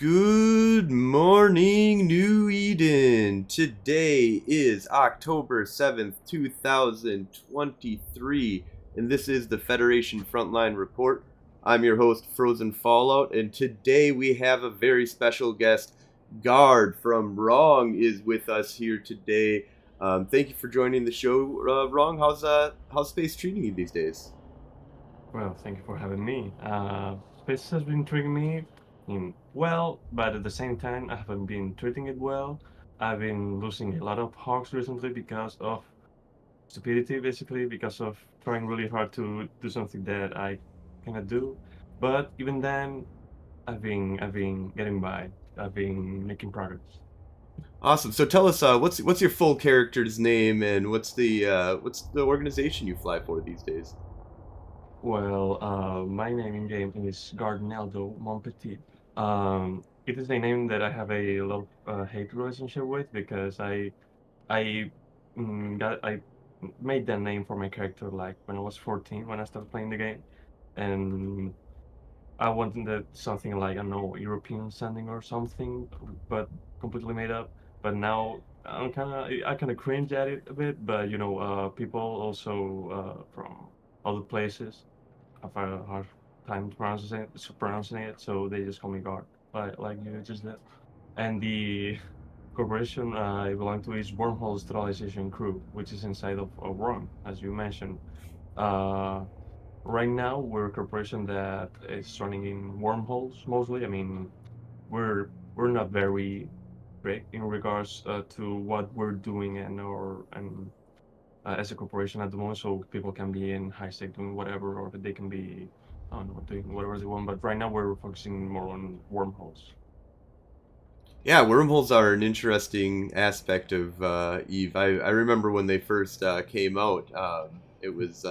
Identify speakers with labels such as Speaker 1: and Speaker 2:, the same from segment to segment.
Speaker 1: Good morning, New Eden. Today is October 7th, 2023, and this is the Federation Frontline Report. I'm your host, Frozen Fallout, and today we have a very special guest. Guard from Wrong is with us here today. Thank you for joining the show. Wrong, how's space treating you these days?
Speaker 2: Well, thank you for having me. Space has been treating me well, but at the same time, I haven't been treating it well. I've been losing a lot of hogs recently because of stupidity, basically, because of trying really hard to do something that I cannot do. But even then, I've been getting by. I've been making progress.
Speaker 1: Awesome. So tell us, what's your full character's name and what's the organization you fly for these days?
Speaker 2: Well, my name in game is Garndeldo Monpetit. It is a name that I have a love hate relationship with because I I made that name for my character like when I was 14 when I started playing the game, and I wanted that something like I don't know European sounding or something, but completely made up. But now I kind of cringe at it a bit. But people also from other places have a hard time pronouncing it, so they just call me Guard, like you just did. And the corporation I belong to is Wormhole Sterilization Crew, which is inside of Worm, as you mentioned. Uh, right now, we're a corporation that is running in wormholes mostly. I mean, we're not very big in regards to what we're doing and as a corporation at the moment, so people can be in high stake doing whatever, or they can be, I don't know, doing whatever they want. But right now, we're focusing more on wormholes.
Speaker 1: Yeah, wormholes are an interesting aspect of Eve. I remember when they first came out. It was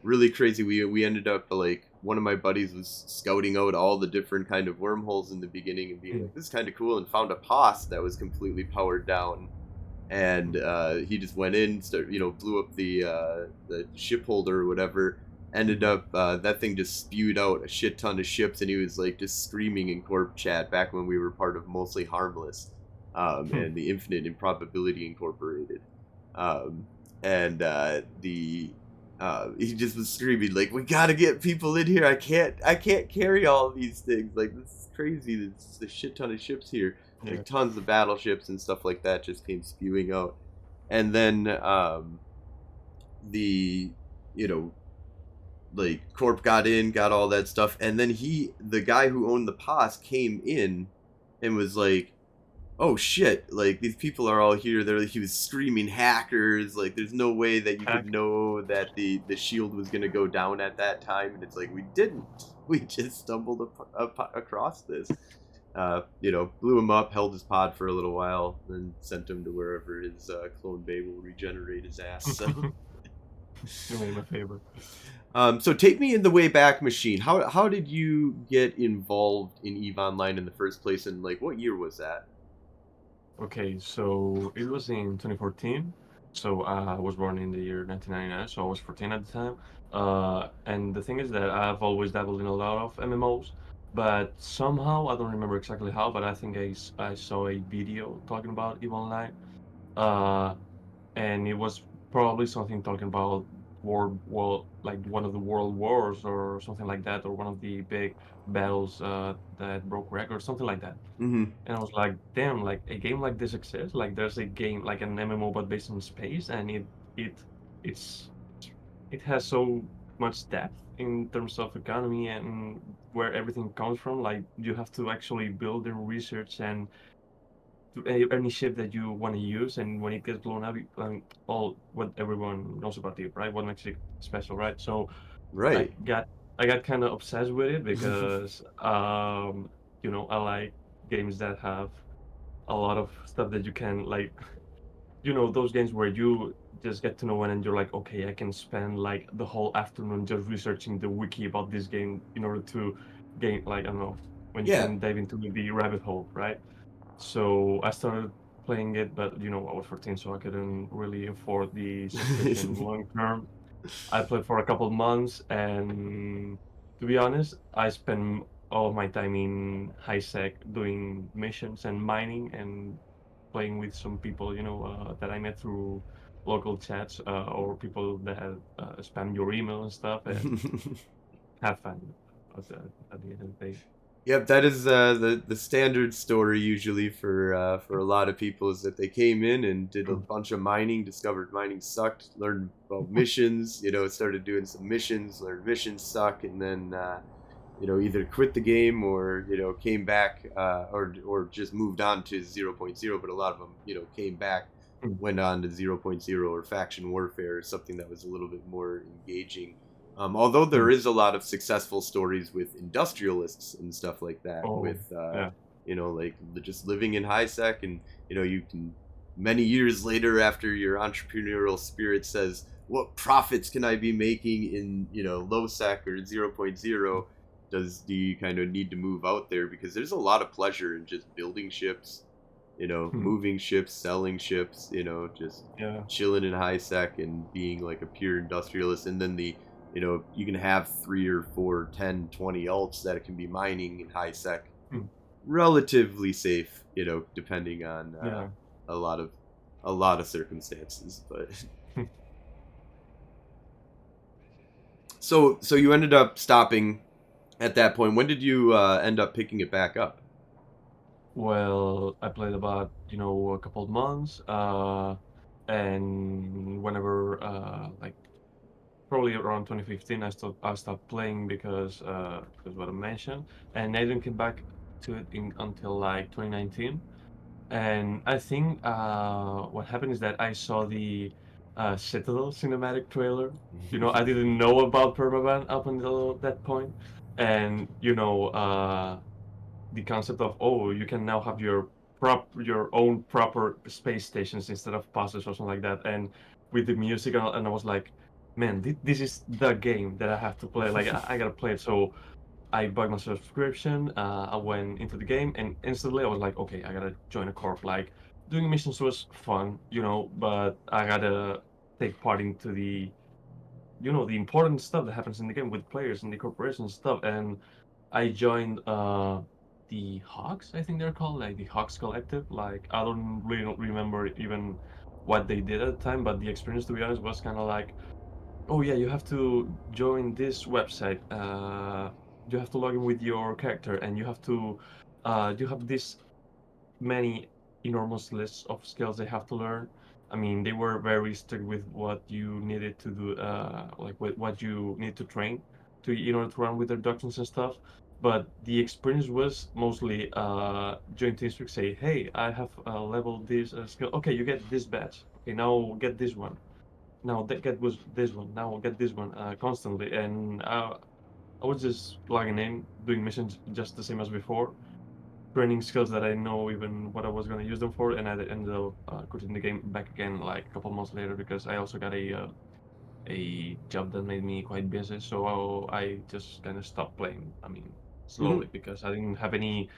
Speaker 1: really crazy. We ended up like one of my buddies was scouting out all the different kind of wormholes in the beginning and being
Speaker 2: Mm.
Speaker 1: like, "This is kind of cool," and found a pos that was completely powered down. And he just went in, blew up the ship holder or whatever. Ended
Speaker 2: Mhm.
Speaker 1: up that thing just spewed out a shit ton of ships, and he was like just screaming in corp chat back when we were part of Mostly Harmless, and the Infinite Improbability Incorporated, um, and the he just was screaming like, "We gotta get people in here! I can't carry all of these things. Like this is crazy. There's a shit ton of ships here."
Speaker 2: Yeah.
Speaker 1: Like tons of battleships and stuff like that just came spewing out. And then the you know like Corp got in, got all that stuff, and then the guy who owned the POS came in and was like, "Oh shit! Like these people are all here." He was screaming hackers. Like there's no way that you could
Speaker 2: Hack.
Speaker 1: know that the shield was gonna go down at that time, and it's like we didn't. We just stumbled across this. Blew him up, held his pod for a little while, then sent him to wherever his clone bay will regenerate his ass. So,
Speaker 2: You made my favorite.
Speaker 1: so take me in the Wayback Machine. How did you get involved in Eve Online in the first place, and like what year was that?
Speaker 2: Okay, so it was in 2014. So I was born in the year 1999, so I was 14 at the time. And the thing is that I've always dabbled in a lot of MMOs, but somehow I don't remember exactly how, but I think I saw a video talking about EVE Online. Uh, and it was probably something talking about like one of the world wars or something like that, or one of the big battles that broke records, something like that.
Speaker 1: Mm-hmm.
Speaker 2: And I was like, damn, like a game like this exists. Like there's a game like an MMO but based in space, and it it's it has so much depth in terms of economy and where everything comes from. Like you have to actually build and research and any ship that you want to use, and when it gets blown up, all what everyone knows about it, right? What makes it special, right? So I
Speaker 1: Right.
Speaker 2: got I got kind of obsessed with it because I like games that have a lot of stuff that you can like those games where you just get to know one and you're like, okay, I can spend like the whole afternoon just researching the wiki about this game in order to gain, like, I don't know, when you
Speaker 1: Yeah.
Speaker 2: can dive into the rabbit hole, right? So I started playing it, but I was 14, so I couldn't really afford the subscription long term. I played for a couple of months, and to be honest, I spent all of my time in high sec doing missions and mining and playing with some people, that I met through local chats, or people that spam your email and stuff, and have fun at the end of the day.
Speaker 1: Yep, that is the standard story usually for a lot of people is that they came in and did a bunch of mining, discovered mining sucked, learned about missions, started doing some missions, learned missions suck, and then either quit the game or came back or just moved on to zero point zero. But a lot of them came back,
Speaker 2: Mm.
Speaker 1: went on to zero point zero or faction warfare, or something that was a little bit more engaging. Although there
Speaker 2: Mm.
Speaker 1: is a lot of successful stories with industrialists and stuff like that,
Speaker 2: Oh,
Speaker 1: with
Speaker 2: yeah.
Speaker 1: like just living in high sec, and you can many years later after your entrepreneurial spirit says, "What profits can I be making in low sec or zero point zero?" Do you kind of need to move out there because there's a lot of pleasure in just building ships,
Speaker 2: Mm.
Speaker 1: moving ships, selling ships, just
Speaker 2: Yeah.
Speaker 1: chilling in high sec and being like a pure industrialist. And then you can have 3 or 4, 10, 20 alts that it can be mining in high sec,
Speaker 2: Mm.
Speaker 1: relatively safe, depending on
Speaker 2: Yeah.
Speaker 1: a lot of a lot of circumstances. But so you ended up stopping at that point. When did you end up picking it back up?
Speaker 2: Well, I played about, a couple of months, and whenever, like, probably around 2015, I stopped playing because what I mentioned, and I didn't get back to it until like 2019. And I think what happened is that I saw the Citadel cinematic trailer. I didn't know about Permaban up until that point, and the concept of, oh, you can now have your own proper space stations instead of puzzles or something like that, and with the music, and I was like, man, this is the game that I have to play. Like, I gotta play it. So I bought my subscription. I went into the game, and instantly I was like, okay, I gotta join a corp. Like, doing missions was fun, but I gotta take part into the important stuff that happens in the game with players and the corporation stuff. And I joined the Hawks, I think they're called, like the Hawks Collective. Like, I don't really remember even what they did at the time, but the experience, to be honest, was kind of like, oh yeah, you have to join this website. You have to log in with your character, and you have this many enormous lists of skills they have to learn. I mean, they were very strict with what you needed to do, like what you need to train to in order to run with their doctrines and stuff. But the experience was mostly join Teamspeak, say, hey, I have leveled this skill. Okay, you get this badge. Okay, now get this one. Now that get was this one. Now get this one constantly, and I was just logging in, doing missions just the same as before, training skills that I know even what I was gonna use them for, and I ended up quitting the game back again like a couple months later because I also got a job that made me quite busy, so I just kind of stopped playing. I mean, slowly because I didn't have any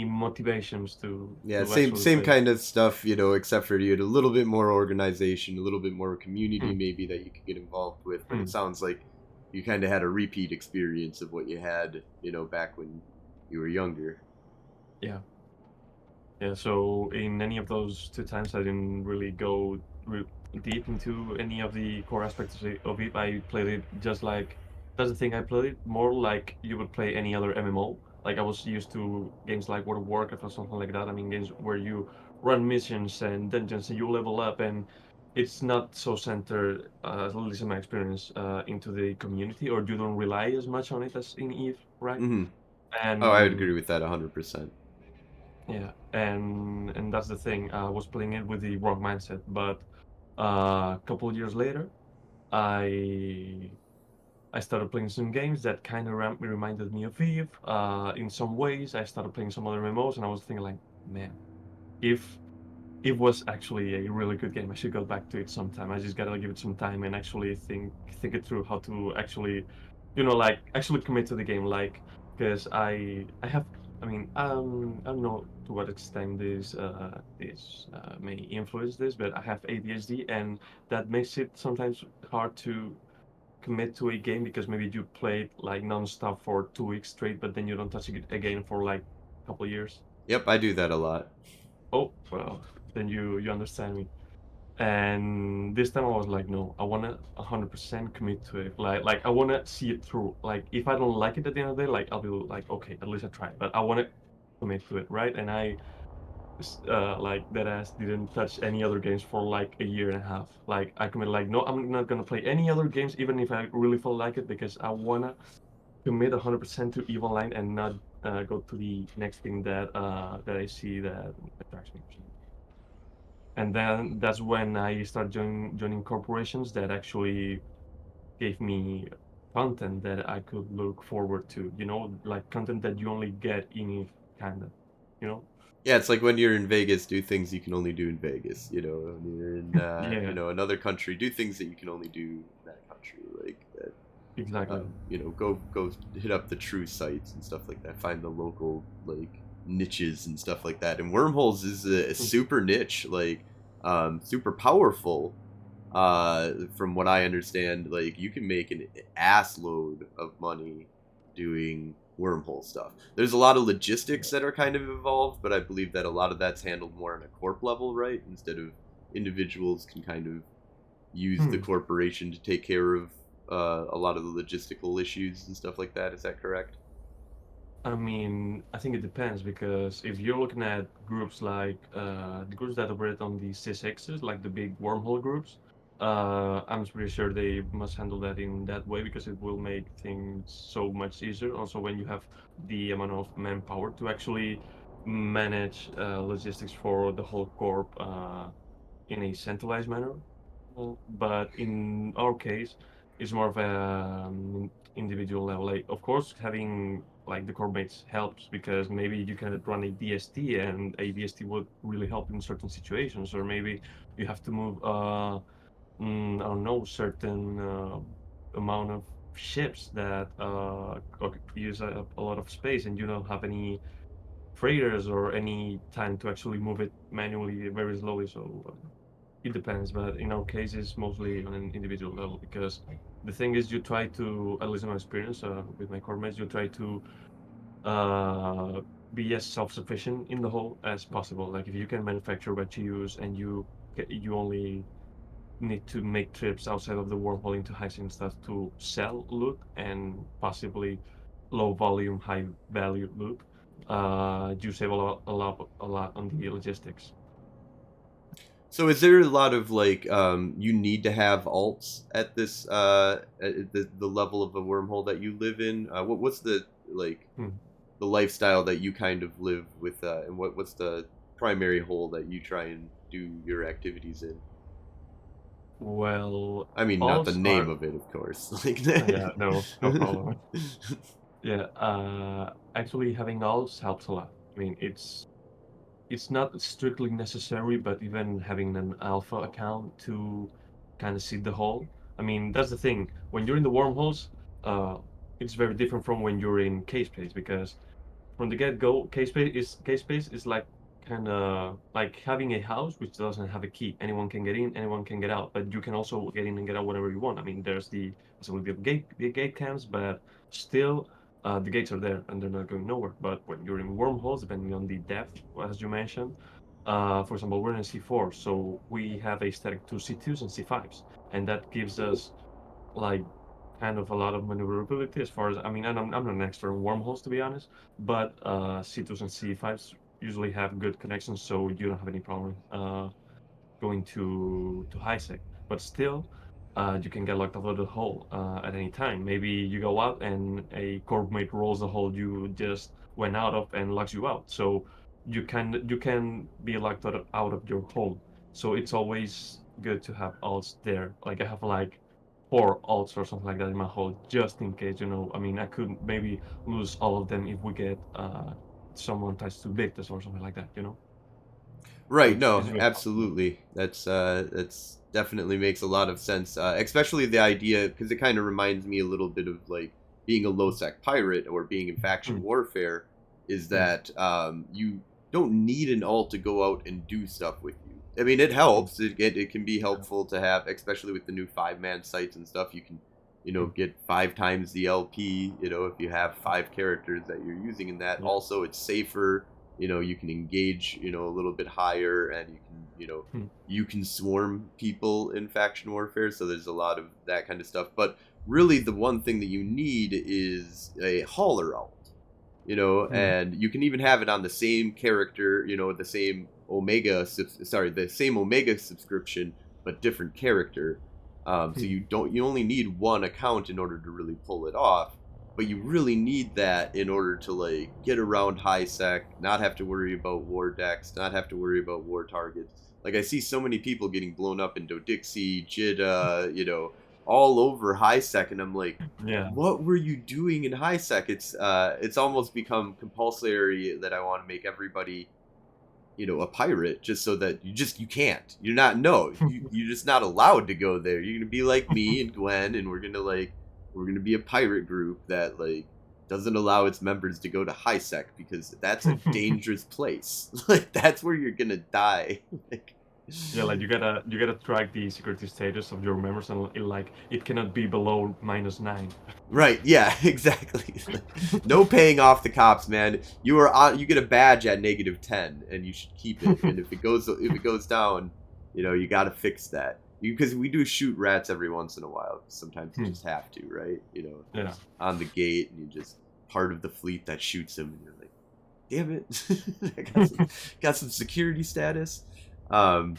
Speaker 2: motivations to
Speaker 1: Yeah,
Speaker 2: to
Speaker 1: same
Speaker 2: actually
Speaker 1: same
Speaker 2: play.
Speaker 1: kind of stuff, except for you had a little bit more organization, a little bit more community
Speaker 2: Hmm.
Speaker 1: maybe that you could get involved with, but it
Speaker 2: Hmm.
Speaker 1: sounds like you kind of had a repeat experience of what you had, back when you were younger.
Speaker 2: Yeah. Yeah, so in any of those two times, I didn't really go deep into any of the core aspects of it. I played it just like that's the thing. I played it more like you would play any other MMO. Like, I was used to games like World of Warcraft or something like that. I mean, games where you run missions and dungeons and you level up, and it's not so centered, at least in my experience, into the community, or you don't rely as much on it as in Eve, right?
Speaker 1: Hmm. Oh, I would
Speaker 2: And
Speaker 1: agree with that 100%.
Speaker 2: yeah, and that's the thing. I was playing it with the wrong mindset, but a couple of years later, I I started playing some games that kind of reminded me of Eve. In some ways, I started playing some other MMOs, and I was thinking like, man, if it was actually a really good game. I should go back to it sometime. I just gotta give it some time and actually think it through how to actually, like actually commit to the game. Like, because I have, I mean, I don't know to what extent this may influence this, but I have ADHD, and that makes it sometimes hard to commit to a game because maybe you played like nonstop for 2 weeks straight, but then you don't touch it again for like a couple of years.
Speaker 1: Yep, I do that a lot.
Speaker 2: Oh, well, then you understand me. And this time I was like, no, I wanna 100% commit to it. Like I wanna see it through. Like if I don't like it at the end of the day, like I'll be like, okay, at least I tried. But I wanna commit to it, right? And like that ass didn't touch any other games for like a year and a half. Like I committed like, no, I'm not gonna play any other games, even if I really feel like it, because I wanna commit 100% to EVE Online and not go to the next thing that I see that attracts me. And then that's when I started joining corporations that actually gave me content that I could look forward to, like content that you only get in EVE, kind of, you know?
Speaker 1: Yeah, it's like when you're in Vegas, do things you can only do in Vegas. When you're in
Speaker 2: Yeah,
Speaker 1: another country, do things that you can only do in that country. Like that,
Speaker 2: exactly.
Speaker 1: go hit up the true sites and stuff like that. Find the local like niches and stuff like that. And wormholes is a
Speaker 2: Mm.
Speaker 1: super niche, like super powerful. From what I understand, like you can make an ass load of money doing wormhole stuff. There's a lot of logistics that are kind of involved, but I believe that a lot of that's handled more on a corp level, right? Instead of individuals can kind of use the
Speaker 2: Hmm.
Speaker 1: corporation to take care of a lot of the logistical issues and stuff like that. Is that correct?
Speaker 2: I mean, I think it depends because if you're looking at groups like the groups that operate on the CSXs, like the big wormhole groups, I'm pretty sure they must handle that in that way because it will make things so much easier. Also, when you have the amount of manpower to actually manage logistics for the whole corp in a centralized manner. But in our case, it's more of a individual level. Like, of course, having like the core mates helps because maybe you can run a DST and a DST would really help in certain situations, or maybe you have to move, I don't know, certain amount of ships that use a lot of space, and you don't have any freighters or any time to actually move it manually very slowly. So it depends, but in our case, it's mostly on an individual level because the thing is, you try to, at least in my experience with my core mates, you try to uh, be as self-sufficient in the whole as possible. Like if you can manufacture what you use and you only need to make trips outside of the wormhole into heist and stuff to sell loot and possibly low volume, high value loot, you save a lot on the logistics.
Speaker 1: So is there a lot of like you need to have alts at this at the level of the wormhole that you live in? What's the like
Speaker 2: Hmm.
Speaker 1: the lifestyle that you kind of live with, and what's the primary hole that you try and do your activities in?
Speaker 2: Well,
Speaker 1: I mean, not the
Speaker 2: alts
Speaker 1: name
Speaker 2: are
Speaker 1: of it, of course. Like,
Speaker 2: yeah, no problem. Yeah, actually having alts helps a lot. I mean, it's not strictly necessary, but even having an alpha account to kind of see the whole. I mean, that's the thing. When you're in the wormholes, uh, it's very different from when you're in case space because from the get-go, case space is like kind of like having a house which doesn't have a key. Anyone can get in, anyone can get out, but you can also get in and get out whenever you want. I mean, there's the possibility of the gate cams, but still, the gates are there and they're not going nowhere. But when you're in wormholes, depending on the depth, as you mentioned, for example, we're in C4, so we have a static two C2s and C5s, and that gives us like kind of a lot of maneuverability as far as I mean, I'm not an expert in wormholes to be honest, but C2s and C5s usually have good connections, so you don't have any problem going to high sec. But still, you can get locked out of the hole at any time. Maybe you go out and a corp mate rolls the hole you just went out of and locks you out. So you can be locked out of your hole. So it's always good to have alts there. Like I have like 4 alts or something like that in my hole just in case. I mean, I could maybe lose all of them if we get someone tries to beat us or something like that.
Speaker 1: right?
Speaker 2: Which is
Speaker 1: No,
Speaker 2: really helpful.
Speaker 1: absolutely. That's definitely makes a lot of sense. Especially the idea because it kind of reminds me a little bit of like being a low sec pirate or being in faction
Speaker 2: Mm,
Speaker 1: warfare. Is
Speaker 2: mm,
Speaker 1: that you don't need an alt to go out and do stuff with you. I mean, it
Speaker 2: mm,
Speaker 1: helps. It can be
Speaker 2: yeah.
Speaker 1: helpful to have, especially with the new 5-man sites and stuff. You can
Speaker 2: Hmm.
Speaker 1: get 5 times the LP, if you have 5 characters that you're using in that.
Speaker 2: Yeah.
Speaker 1: Also, it's safer. You can engage, a little bit higher, and
Speaker 2: Hmm.
Speaker 1: you can swarm people in faction warfare. So there's a lot of that kind of stuff. But really, the one thing that you need is a hauler alt,
Speaker 2: Hmm.
Speaker 1: and you can even have it on the same character, the same the same Omega subscription, but different character. So
Speaker 2: Hmm.
Speaker 1: you only need one account in order to really pull it off, but you really need that in order to like get around high sec, not have to worry about war decks, not have to worry about war targets. Like I see so many people getting blown up in Dodixie, Jida, all over high sec, and I'm like,
Speaker 2: Yeah.
Speaker 1: what were you doing in high sec? It's almost become compulsory that I want to make everybody, a pirate, just so that you can't. You're not no, you're just not allowed to go there. You're gonna be like me and Gwen, and we're gonna be a pirate group that like doesn't allow its members to go to high sec because that's a dangerous place. Like that's where you're gonna die. Like,
Speaker 2: Yeah, like you gotta track the security status of your members, and it cannot be below -9.
Speaker 1: right, yeah, exactly. Like, no paying off the cops, man. You get a badge at -10 and you should keep it. And if it goes down, you got to fix that. Because we do shoot rats every once in a while. Sometimes you
Speaker 2: Hmm.
Speaker 1: just have to, right?
Speaker 2: Yeah.
Speaker 1: On the gate, and you just part of the fleet that shoots him, and you're like, damn it, I got some security status. Um,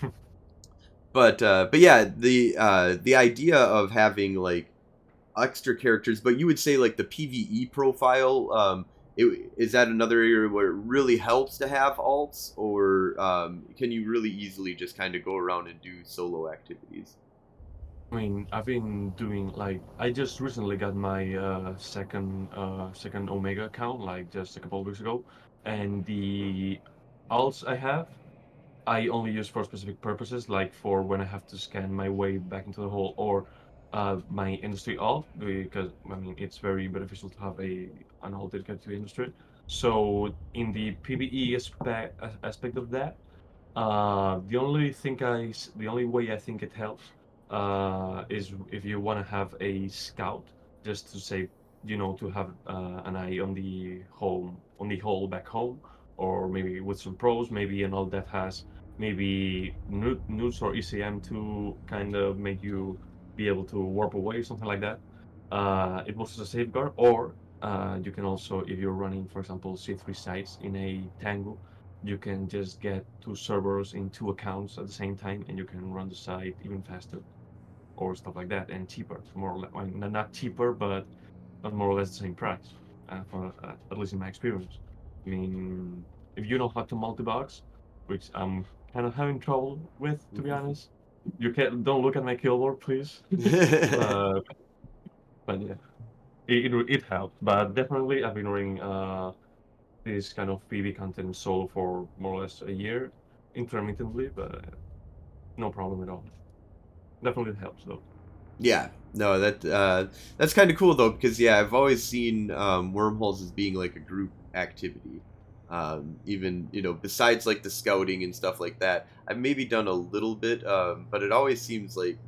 Speaker 1: but yeah, the idea of having like extra characters, but you would say like the PVE profile, is that another area where it really helps to have alts, or can you really easily just kind of go around and do solo activities?
Speaker 2: I mean, I've been doing like I just recently got my second Omega account like just a couple of weeks ago, and the alts I have I only use for specific purposes, like for when I have to scan my way back into the hole or my industry alt, because I mean it's very beneficial to have an alt dedicated to industry. So in the PvE aspect of that, the only way I think it helps is if you want to have a scout, just to say, to have an eye on the hole back home, or maybe with some pros, maybe an all that has maybe newts or ECM to kind of make you be able to warp away, something like that. It works as a safeguard, or you can also, if you're running, for example, C3 sites in a Tango, you can just get two servers in two accounts at the same time, and you can run the site even faster or stuff like that, and cheaper, more or less. I mean, not cheaper, but more or less the same price, for at least in my experience. I mean, if you know how to multi-box, which I'm kind of having trouble with, to be honest, you can don't look at my keyboard, please. but but yeah, it helps. But definitely, I've been running this kind of PV content solo for more or less a year, intermittently, but no problem at all. Definitely helps though.
Speaker 1: Yeah, no, that's kind of cool though, because yeah, I've always seen wormholes as being like a group activity. Even besides like the scouting and stuff like that, I've maybe done a little bit, but it always seems like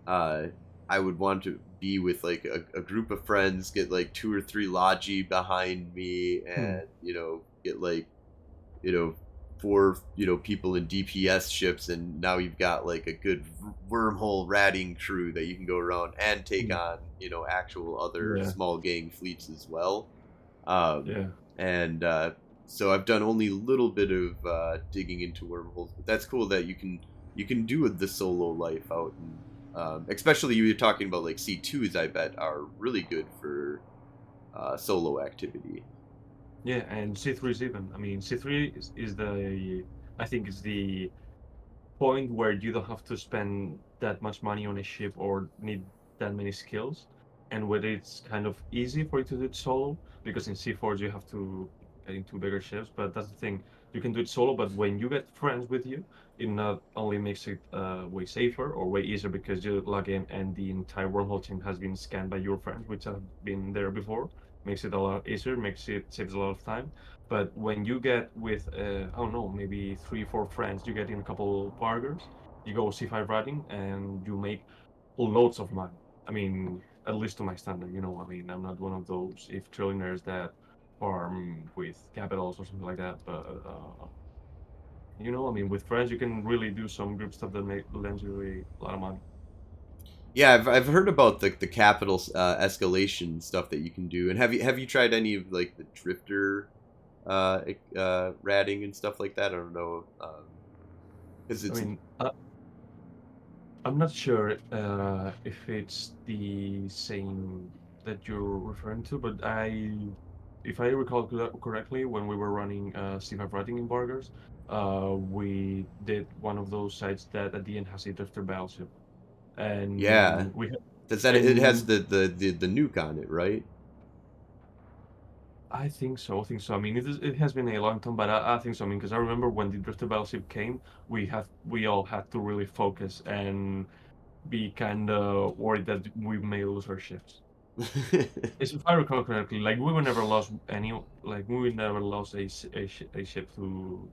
Speaker 1: uh, I would want to be with like a group of friends, get like 2 or 3 logi behind me,
Speaker 2: Hmm.
Speaker 1: and get like you know 4 people in DPS ships, and now you've got like a good wormhole ratting crew that you can go around and take
Speaker 2: Hmm.
Speaker 1: on actual other
Speaker 2: Yeah,
Speaker 1: small gang fleets as well. um,
Speaker 2: yeah,
Speaker 1: and so I've done only a little bit of digging into wormholes, but that's cool that you can do the solo life out, and especially you were talking about like C2s, I bet are really good for solo activity.
Speaker 2: yeah. And C3 is even. I mean, C3 is I think is the point where you don't have to spend that much money on a ship or need that many skills, and where it's kind of easy for you to do it solo, because in C4 you have to get into bigger ships. But that's the thing, you can do it solo, but when you get friends with you, it not only makes it way safer or way easier because you log in and the entire wormhole team has been scanned by your friends, which have been there before, makes it a lot easier, makes it saves a lot of time. But when you get with, I don't know, maybe three, four friends, you get in a couple bargers, you go C5 riding, and you make loads of money. I mean, at least to my standard. I mean, I'm not one of those if trillionaires that farm with capitals or something like that. But I mean, with friends, you can really do some group stuff that lends you a lot of money.
Speaker 1: Yeah, I've heard about the capital escalation stuff that you can do. And have you tried any of like the drifter ratting and stuff like that? I don't know. Because
Speaker 2: I
Speaker 1: it's
Speaker 2: mean, I'm not sure if it's the same that you're referring to, but if I recall correctly, when we were running C5 writing embargoes, we did one of those sites that at the end has a drifter battleship,
Speaker 1: yeah.
Speaker 2: and we had,
Speaker 1: Does that it has
Speaker 2: and
Speaker 1: the nuke on it, right?
Speaker 2: I think so. I think so. I mean, it has been a long time, but I think so. I mean, because I remember when the drifter battleship came, we all had to really focus and be kind of worried that we may lose our shifts. If I recall correctly, like we would never lost any, like we would never lost a ship to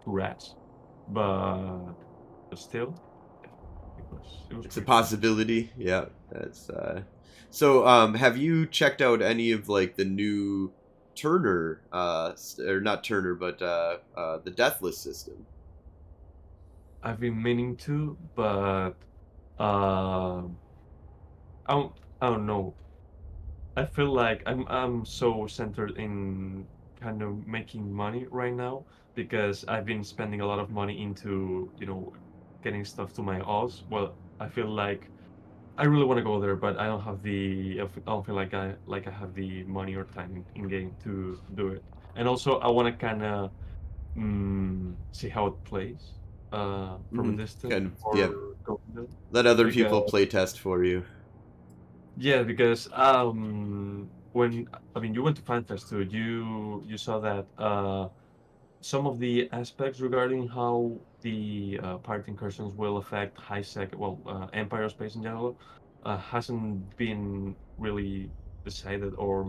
Speaker 2: rats, but still, yeah, it was
Speaker 1: It's a
Speaker 2: pretty fun.
Speaker 1: possibility. Yeah, that's so have you checked out any of like the new Turner or not Turner but the Deathless system?
Speaker 2: I've been meaning to, but um, I don't know. I feel like I'm so centered in kind of making money right now because I've been spending a lot of money into, getting stuff to my Oz. Well, I feel like I really want to go there, but I don't have I don't feel like I have the money or time in game to do it. And also, I want to kind of see how it plays from a
Speaker 1: Mm-hmm.
Speaker 2: distance
Speaker 1: Kind of,
Speaker 2: before
Speaker 1: yeah.
Speaker 2: going there.
Speaker 1: Let other
Speaker 2: Because
Speaker 1: people play test for you.
Speaker 2: Yeah, because when I mean you went to FanFest too, you saw that some of the aspects regarding how the pirate incursions will affect high sec, well, Empire space in general, hasn't been really decided or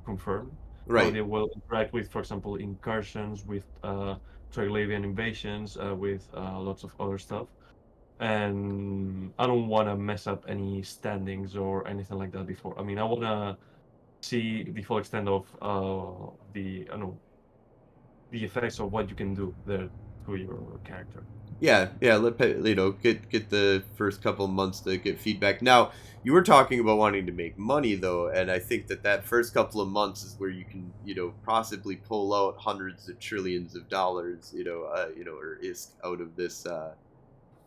Speaker 2: confirmed. How
Speaker 1: Right.
Speaker 2: they will interact with, for example, incursions, with Triglavian invasions, with lots of other stuff, and I don't want to mess up any standings or anything like that before. I mean, I want to see the full extent of the I don't know the effects of what you can do there to your character.
Speaker 1: Yeah, yeah. Get the first couple of months to get feedback. Now, you were talking about wanting to make money though, and I think that first couple of months is where you can possibly pull out hundreds of trillions of dollars, or ISK out of this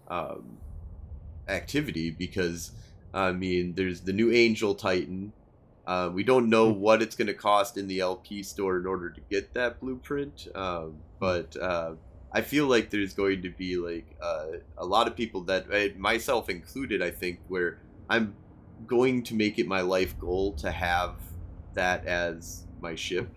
Speaker 1: um, activity because I mean, there's the new Angel Titan. We don't know
Speaker 2: Mm,
Speaker 1: what it's going to cost in the LP store in order to get that blueprint,
Speaker 2: mm,
Speaker 1: but I feel like there's going to be like a lot of people that, myself included, I think, where I'm going to make it my life goal to have that as my ship.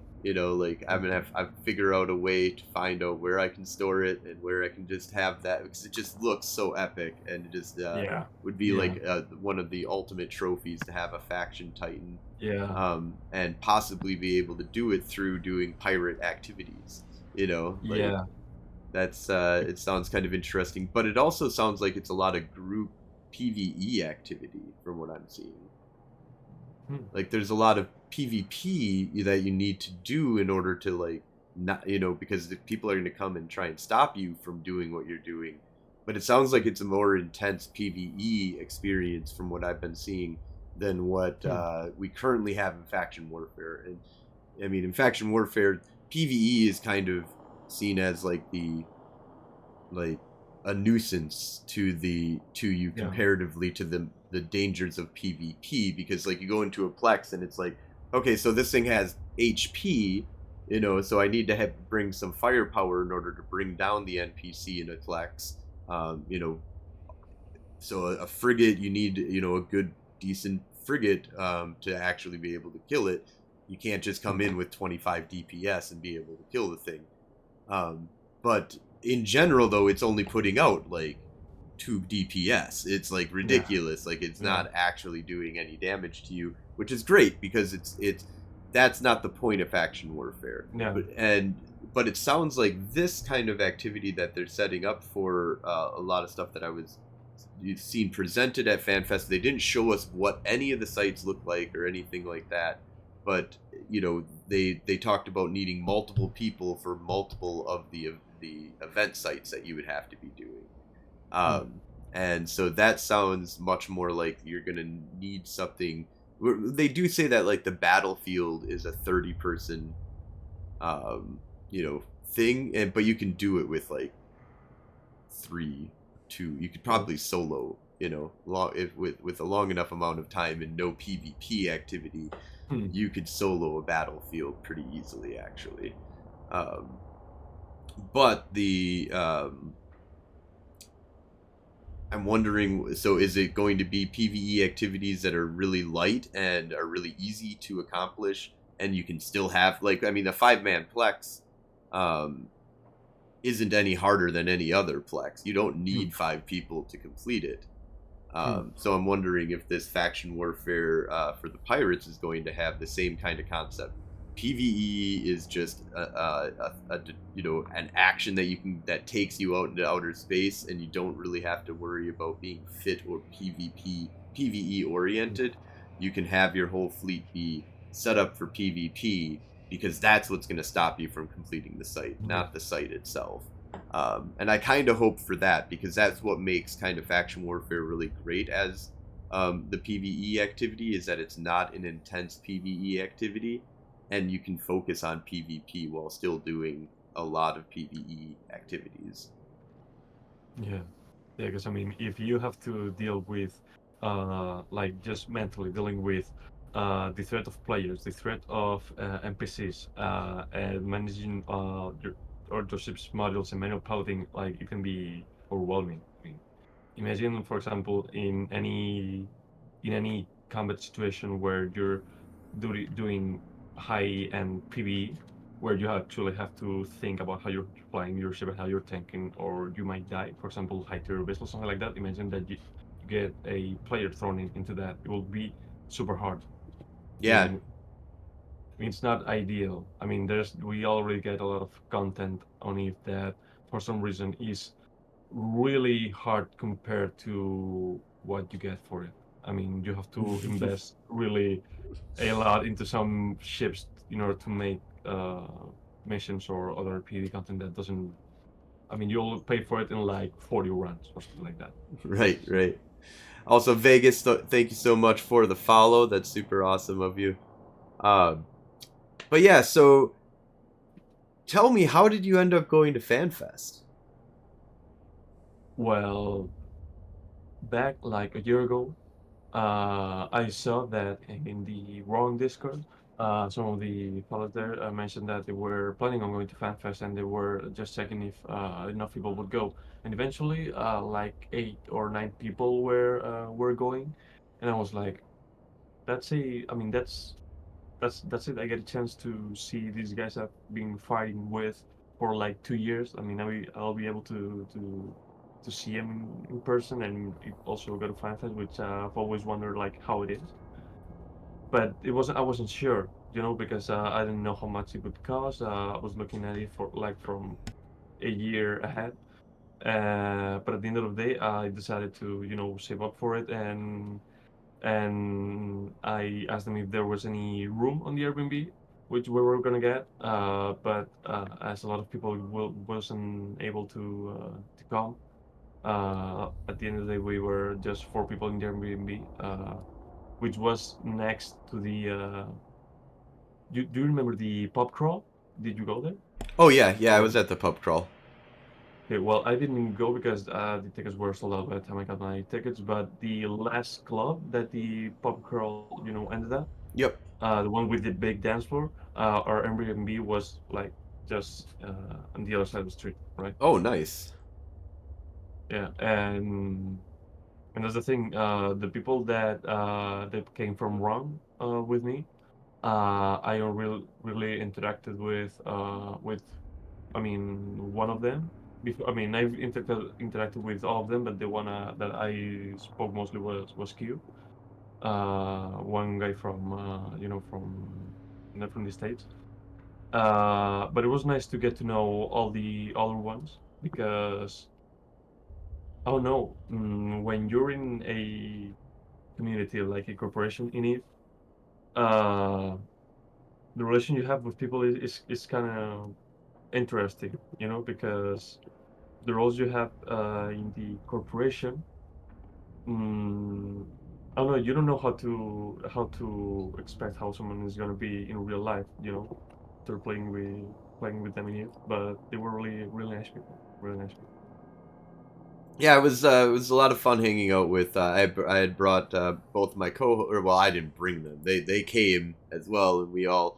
Speaker 1: Like I'm
Speaker 2: mm.
Speaker 1: gonna have I figure out a way to find out where I can store it and where I can just have that because it just looks so epic and it just
Speaker 2: Yeah,
Speaker 1: would be
Speaker 2: yeah,
Speaker 1: like one of the ultimate trophies to have a faction titan,
Speaker 2: yeah,
Speaker 1: and possibly be able to do it through doing pirate activities. Like
Speaker 2: yeah.
Speaker 1: that's it sounds kind of interesting, but it also sounds like it's a lot of group PVE activity from what I'm seeing.
Speaker 2: Hmm.
Speaker 1: Like there's a lot of PvP that you need to do in order to like not because if people are going to come and try and stop you from doing what you're doing. But it sounds like it's a more intense PvE experience from what I've been seeing than what
Speaker 2: Hmm.
Speaker 1: we currently have in faction warfare. And I mean, in faction warfare, PvE is kind of seen as like a nuisance to you
Speaker 2: Yeah,
Speaker 1: comparatively to the dangers of PvP because like you go into a plex and it's like, okay, so this thing has HP, so I need to bring some firepower in order to bring down the NPC in a plex. So a frigate, you need a good decent frigate to actually be able to kill it. You can't just come
Speaker 2: hmm,
Speaker 1: in with 25 DPS and be able to kill the thing. But in general, though, it's only putting out like 2 DPS. It's like
Speaker 2: yeah,
Speaker 1: ridiculous. Like it's
Speaker 2: yeah,
Speaker 1: not actually doing any damage to you, which is great because it's that's not the point of faction warfare.
Speaker 2: yeah.
Speaker 1: But it sounds like this kind of activity that they're setting up for a lot of stuff that I was you've seen presented at FanFest. They didn't show us what any of the sites looked like or anything like that, but they talked about needing multiple people for multiple of the event sites that you would have to be doing.
Speaker 2: Hmm.
Speaker 1: Um, and so that sounds much more like you're gonna need something. They do say that like the battlefield is a 30-person um, thing, and but you can do it with like three, two. You could
Speaker 2: Well,
Speaker 1: probably solo, long if with a long enough amount of time and no PvP activity,
Speaker 2: hmm.
Speaker 1: you could solo a battlefield pretty easily, actually. Um, but the I'm wondering, so is it going to be PvE activities that are really light and are really easy to accomplish, and you can still have like, I mean, the 5-man plex um, isn't any harder than any other plex. You don't
Speaker 2: Hmm.
Speaker 1: need 5 people to complete it.
Speaker 2: Hmm.
Speaker 1: So I'm wondering if this faction warfare for the pirates is going to have the same kind of concept. PVE is just an action that that takes you out into outer space, and you don't really have to worry about being fit or PVE
Speaker 2: Hmm.
Speaker 1: oriented. You can have your whole fleet be set up for PvP because that's what's going to stop you from completing the site,
Speaker 2: Yeah.
Speaker 1: not the site itself. And I kind of hope for that because that's what makes kind of faction warfare really great as the PVE activity is that it's not an intense PVE activity, and you can focus on PvP while still doing a lot of PvE activities.
Speaker 2: Yeah. Yeah, because I mean, if you have to deal with, like just mentally dealing with, the threat of players, the threat of NPCs, and managing your or ship's modules and manual piloting, like it can be overwhelming. I mean, imagine, for example, in any combat situation where you're doing high-end PvE, where you actually have to think about how you're flying your ship and how you're tanking, or you might die. For example, high tier vessel, something like that. Imagine that you get a player thrown into that. It will be super hard. I
Speaker 1: Yeah,
Speaker 2: mean, it's not ideal. I mean, we already get a lot of content on it that for some reason is really hard compared to what you get for it. I mean, you have to invest really a lot into some ships in order to make missions or other PD content that doesn't. I mean, you'll pay for it in like 40 runs or something like that.
Speaker 1: right, right. Also, Vegas, thank you so much for the follow. That's super awesome of you. Um, but yeah, so tell me, how did you end up going to FanFest?
Speaker 2: Well, back like a year ago, I saw that in the wrong Discord, some of the fellows there mentioned that they were planning on going to FanFest and they were just checking if enough people would go. And eventually, like 8 or 9 people were going, and I was like, I mean, that's it. I get a chance to see these guys I've been fighting with for like 2 years. I mean, I'll be able to see them in person and also go to FanFest, which I've always wondered like how it is. But I wasn't sure, because I didn't know how much it would cost. I was looking at it for like from a year ahead. But at the end of the day, I decided to save up for it, and I asked them if there was any room on the Airbnb, which we were gonna get. But as a lot of people wasn't able to come, at the end of the day, we were just 4 people in the Airbnb, which was next to the. Do you remember the pub crawl? Did you go there?
Speaker 1: Oh yeah, yeah, I
Speaker 2: Or
Speaker 1: was at the pub crawl.
Speaker 2: okay, well, I didn't go because the tickets were sold out by the time I got my tickets. But the last club that the pub crawl, ended up,
Speaker 1: Yep.
Speaker 2: the one with the big dance floor, our Airbnb was like just on the other side of the street, right?
Speaker 1: Oh, nice.
Speaker 2: Yeah, and that's the thing. The people that came from Ron with me, I don't really interacted with. I mean, one of them. Before, I mean, I've interacted with all of them, but the one that I spoke mostly was Q. One guy from not from the States. But it was nice to get to know all the other ones because Oh no, when you're in a community like a corporation in it, uh, the relation you have with people is kind of interesting, because the roles you have in the corporation, mm, I don't know, you don't know how to expect how someone is gonna be in real life, they're playing with them in it, but they were really really nice people, really nice people.
Speaker 1: Yeah, it was a lot of fun hanging out with. I had brought both my co or well, I didn't bring them. They came as well, and we all,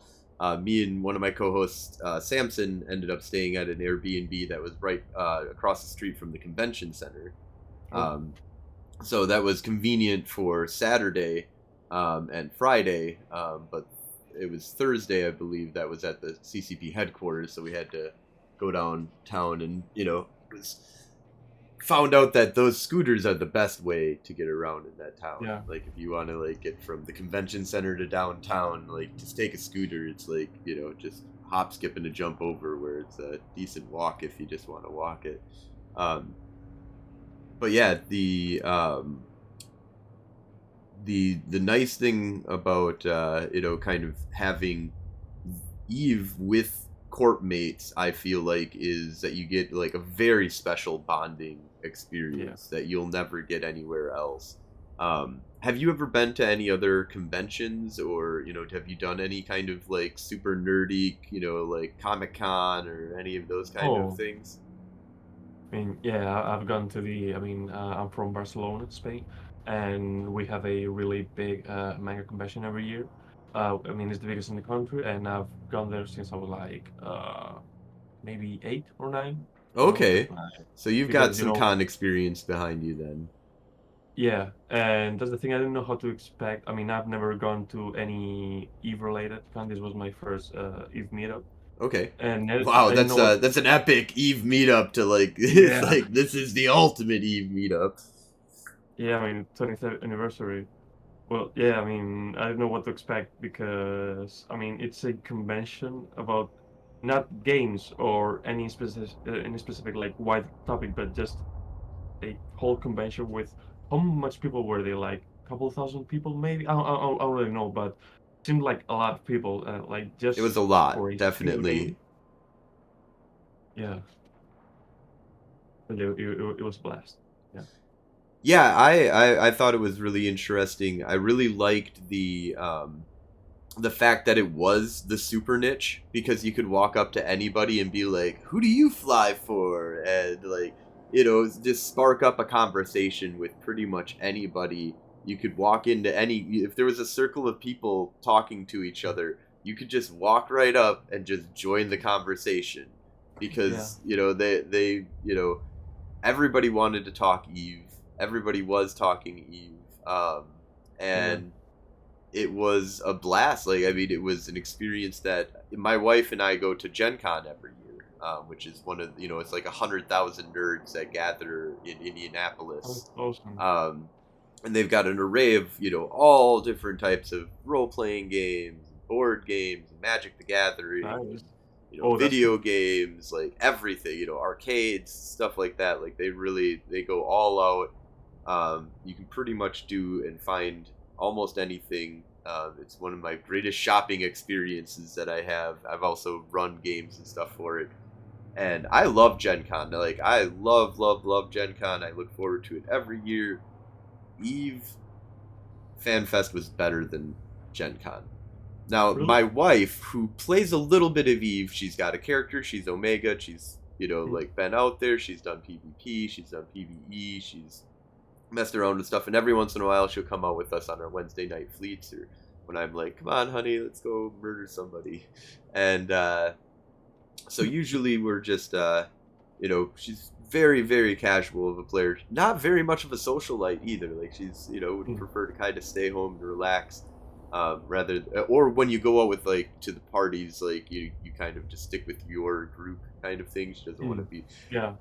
Speaker 1: me and one of my co-hosts, Samson, ended up staying at an Airbnb that was right across the street from the convention center.
Speaker 2: Oh,
Speaker 1: Um, so that was convenient for Saturday and Friday, but it was Thursday, I believe, that was at the CCP headquarters. So we had to go downtown, and it was found out that those scooters are the best way to get around in that town.
Speaker 2: yeah.
Speaker 1: Like if you want to like get from the convention center to downtown, like just take a scooter. It's like just hop, skip, and a jump over, where it's a decent walk if you just want to walk it. Um, but yeah, the nice thing about kind of having Eve with corp mates, I feel like, is that you get like a very special bonding
Speaker 2: Yeah.
Speaker 1: experience that you'll never get anywhere else. Have you ever been to any other conventions, or have you done any kind of like super nerdy, like Comic Con or any of those kind of
Speaker 2: Oh,
Speaker 1: things?
Speaker 2: I mean, yeah, I've gone to I mean, I'm from Barcelona, Spain, and we have a really big manga convention every year. I mean, it's the biggest in the country, and I've gone there since I was like maybe 8 or 9,
Speaker 1: Okay,
Speaker 2: like,
Speaker 1: so you've got
Speaker 2: because
Speaker 1: some con experience behind you then.
Speaker 2: yeah, and that's the thing. I didn't know how to expect. I mean, I've never gone to any Eve related con. This was my first Eve meetup,
Speaker 1: Okay.
Speaker 2: and
Speaker 1: Wow,
Speaker 2: I didn't know what.
Speaker 1: that's an epic Eve meetup to like it's
Speaker 2: Yeah,
Speaker 1: like this is the ultimate Eve meetup.
Speaker 2: yeah. I mean, 23rd anniversary. Well, yeah, I mean, I don't know what to expect because, I mean, it's a convention about not games or any specific like wide topic, but just a whole convention with how much people were they? Like a couple thousand people, maybe? I don't really know, but seemed like a lot of people, like
Speaker 1: It was
Speaker 2: just
Speaker 1: a lot,
Speaker 2: for a single
Speaker 1: definitely.
Speaker 2: game. Yeah, but it was a blast. Yeah.
Speaker 1: Yeah, I thought it was really interesting. I really liked the fact that it was the super niche, because you could walk up to anybody and be like, "Who do you fly for?" and like, just spark up a conversation with pretty much anybody. You could walk into any if there was a circle of people talking to each other, you could just walk right up and just join the conversation,
Speaker 2: Yeah.
Speaker 1: because everybody wanted to talk Eve. Everybody was talking Eve.
Speaker 2: Yeah.
Speaker 1: And it was a blast. Like, I mean, it was an experience that my wife and I go to Gen Con every year, which is one of, it's like 100,000 nerds that gather in
Speaker 2: That's
Speaker 1: Indianapolis.
Speaker 2: awesome.
Speaker 1: Um, and they've got an array of, all different types of role playing games, board games, Magic the Gathering, and,
Speaker 2: Nice. Oh, that's
Speaker 1: video games, like everything, arcades, stuff like that. Like, they go all out. You can pretty much do and find almost anything. It's one of my greatest shopping experiences that I have. I've also run games and stuff for it. And I love Gen Con. Like, I love, love, love Gen Con. I look forward to it every year. Eve FanFest was better than Gen Con. Now,
Speaker 2: really.
Speaker 1: my wife, who plays a little bit of Eve, she's got a character. She's Omega. She's,
Speaker 2: Hmm.
Speaker 1: like been out there. She's done PvP. She's done PvE. She's messed around and stuff. And every once in a while, she'll come out with us on our Wednesday night fleets, or when I'm like, "Come on, honey, let's go murder somebody." And so usually we're just, she's very, very casual of a player. Not very much of a socialite either. Like, she's, would
Speaker 2: Hmm.
Speaker 1: prefer to kind of stay home and relax. Rather, or when you go out with like to the parties, like you kind of just stick with your group kind of thing. She doesn't want
Speaker 2: Hmm.
Speaker 1: to be
Speaker 2: Yeah.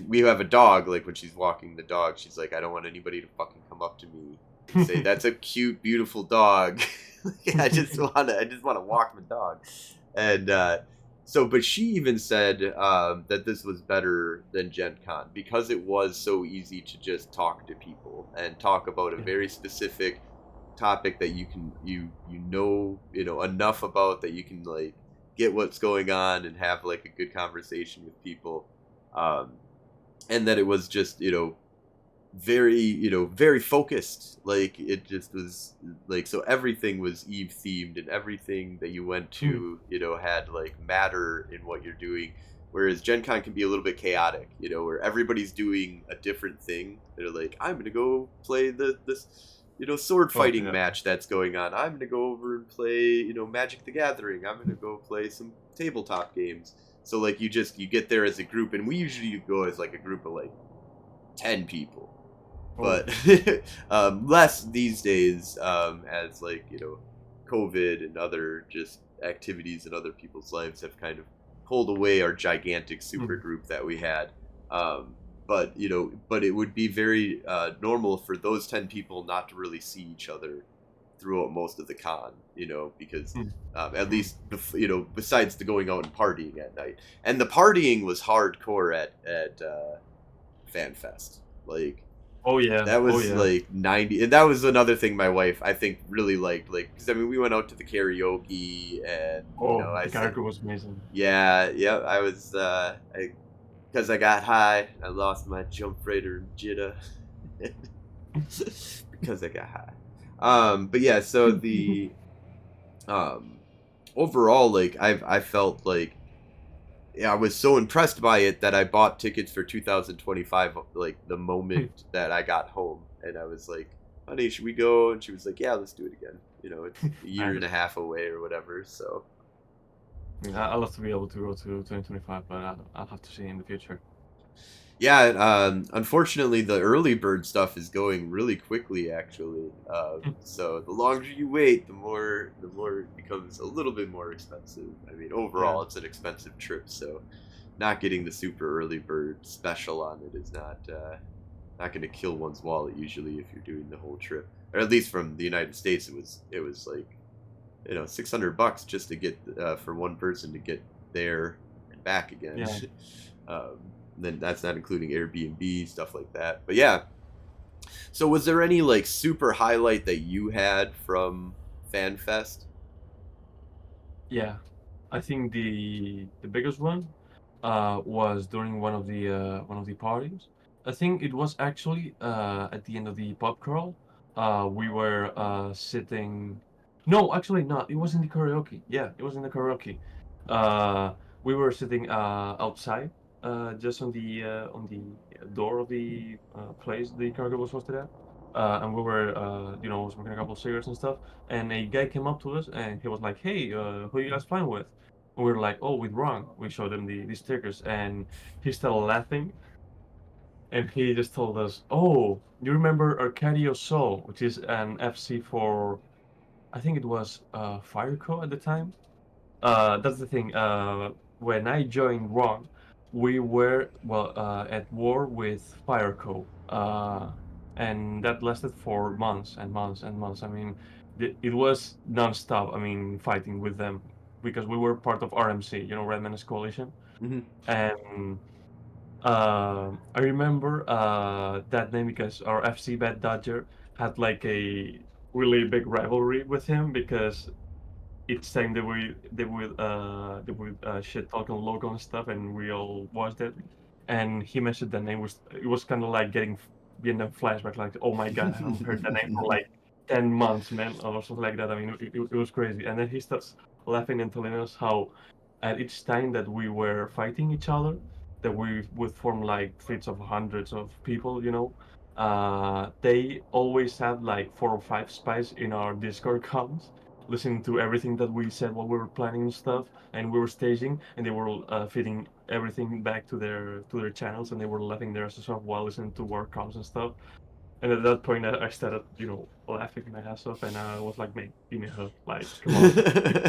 Speaker 1: we have a dog. Like, when she's walking the dog, she's like, I don't want anybody to fucking come up to me and say that's a cute, beautiful dog. I just want to walk the dog, and So, but she even said that this was better than Gen Con because it was so easy to just talk to people and talk about a
Speaker 2: Yeah.
Speaker 1: very specific topic that you know enough about that you can like get what's going on and have like a good conversation with people, um, and that it was just very very focused, like it just was like, so everything was Eve themed and everything that you went
Speaker 2: Mm.
Speaker 1: to had like matter in what you're doing, whereas Gen Con can be a little bit chaotic, where everybody's doing a different thing. They're like, I'm gonna go play this sword
Speaker 2: Oh
Speaker 1: fighting
Speaker 2: yeah.
Speaker 1: match that's going on. I'm gonna go over and play Magic the Gathering. I'm gonna go play some tabletop games. So like you get there as a group, and we usually go as like a group of like 10 people,
Speaker 2: Oh.
Speaker 1: but less these days, as like COVID and other just activities in other people's lives have kind of pulled away our gigantic super
Speaker 2: Mm.
Speaker 1: group that we had. um, but but it would be very normal for those 10 people not to really see each other throughout most of the con, because
Speaker 2: Mm.
Speaker 1: at
Speaker 2: Mm.
Speaker 1: least besides the going out and partying at night, and the partying was hardcore at FanFest. Like
Speaker 2: Oh yeah.
Speaker 1: that
Speaker 2: Oh
Speaker 1: was
Speaker 2: yeah.
Speaker 1: like 90, and that was another thing my wife I think really liked, like because I mean we went out to the karaoke, and
Speaker 2: Oh,
Speaker 1: I
Speaker 2: the
Speaker 1: said,
Speaker 2: character was amazing.
Speaker 1: yeah, I was because I got high, I lost my jump freighter and jitta because I got high. But yeah, so the um overall, like I felt like, yeah, I was so impressed by it that I bought tickets for 2025 like the moment that I got home, and I was like, "Honey, should we go?" And she was like, "Yeah, let's do it again." It's a year and
Speaker 2: Nice.
Speaker 1: a half away or whatever. So
Speaker 2: I mean, I love to be able to go to 2025, but I'll have to see in the future.
Speaker 1: yeah, unfortunately, the early bird stuff is going really quickly, actually. So the longer you wait, the more it becomes a little bit more expensive. I mean,
Speaker 2: Yeah.
Speaker 1: overall, it's an expensive trip, so not getting the super early bird special on it is not going to kill one's wallet usually if you're doing the whole trip. Or at least from the United States, it was like $600 just to get for one person to get there and back again.
Speaker 2: Yeah.
Speaker 1: um, then that's not including Airbnb stuff like that. But yeah, so was there any like super highlight that you had from FanFest?
Speaker 2: Yeah. I think the biggest one was during one of the parties. I think it was actually at the end of the pub crawl. We were sitting. No, actually not. It was in the karaoke. Yeah, it was in the karaoke. Uh, we were sitting outside, just on the door of the place the karaoke was hosted at. And we were, smoking a couple of cigarettes and stuff. And a guy came up to us and he was like, "Hey, who you guys playing with?" And we were like, "Oh, with Ron." We showed him the stickers, and he started laughing, and he just told us, "Oh, you remember Arcadio Soul, which is an FC for, I think it was Fireco at the time." That's the thing. When I joined Ron, we were at war with Fireco, and that lasted for months and months and months. I mean, it was nonstop. I mean, fighting with them because we were part of RMC, Red Menace Coalition,
Speaker 1: Hmm.
Speaker 2: and I remember that name because our FC Bad Dodger had like a really big rivalry with him because each time they would shit talk on logo and stuff, and we all watched it. And he mentioned the name was it was kind of like getting Vietnam flashback, like, oh my god, I haven't heard that name for like 10 months, man, or something like that. I mean, it was crazy. And then he starts laughing and telling us how at each time that we were fighting each other, that we would form like fleets of hundreds of people, they always had like 4 or 5 spies in our Discord comms listening to everything that we said while we were planning and stuff, and we were staging, and they were feeding everything back to their channels, and they were laughing their asses off while listening to war comms and stuff. And at that point, I started, laughing my ass off, and I was like, "Man, give me a hug! Like, come on!"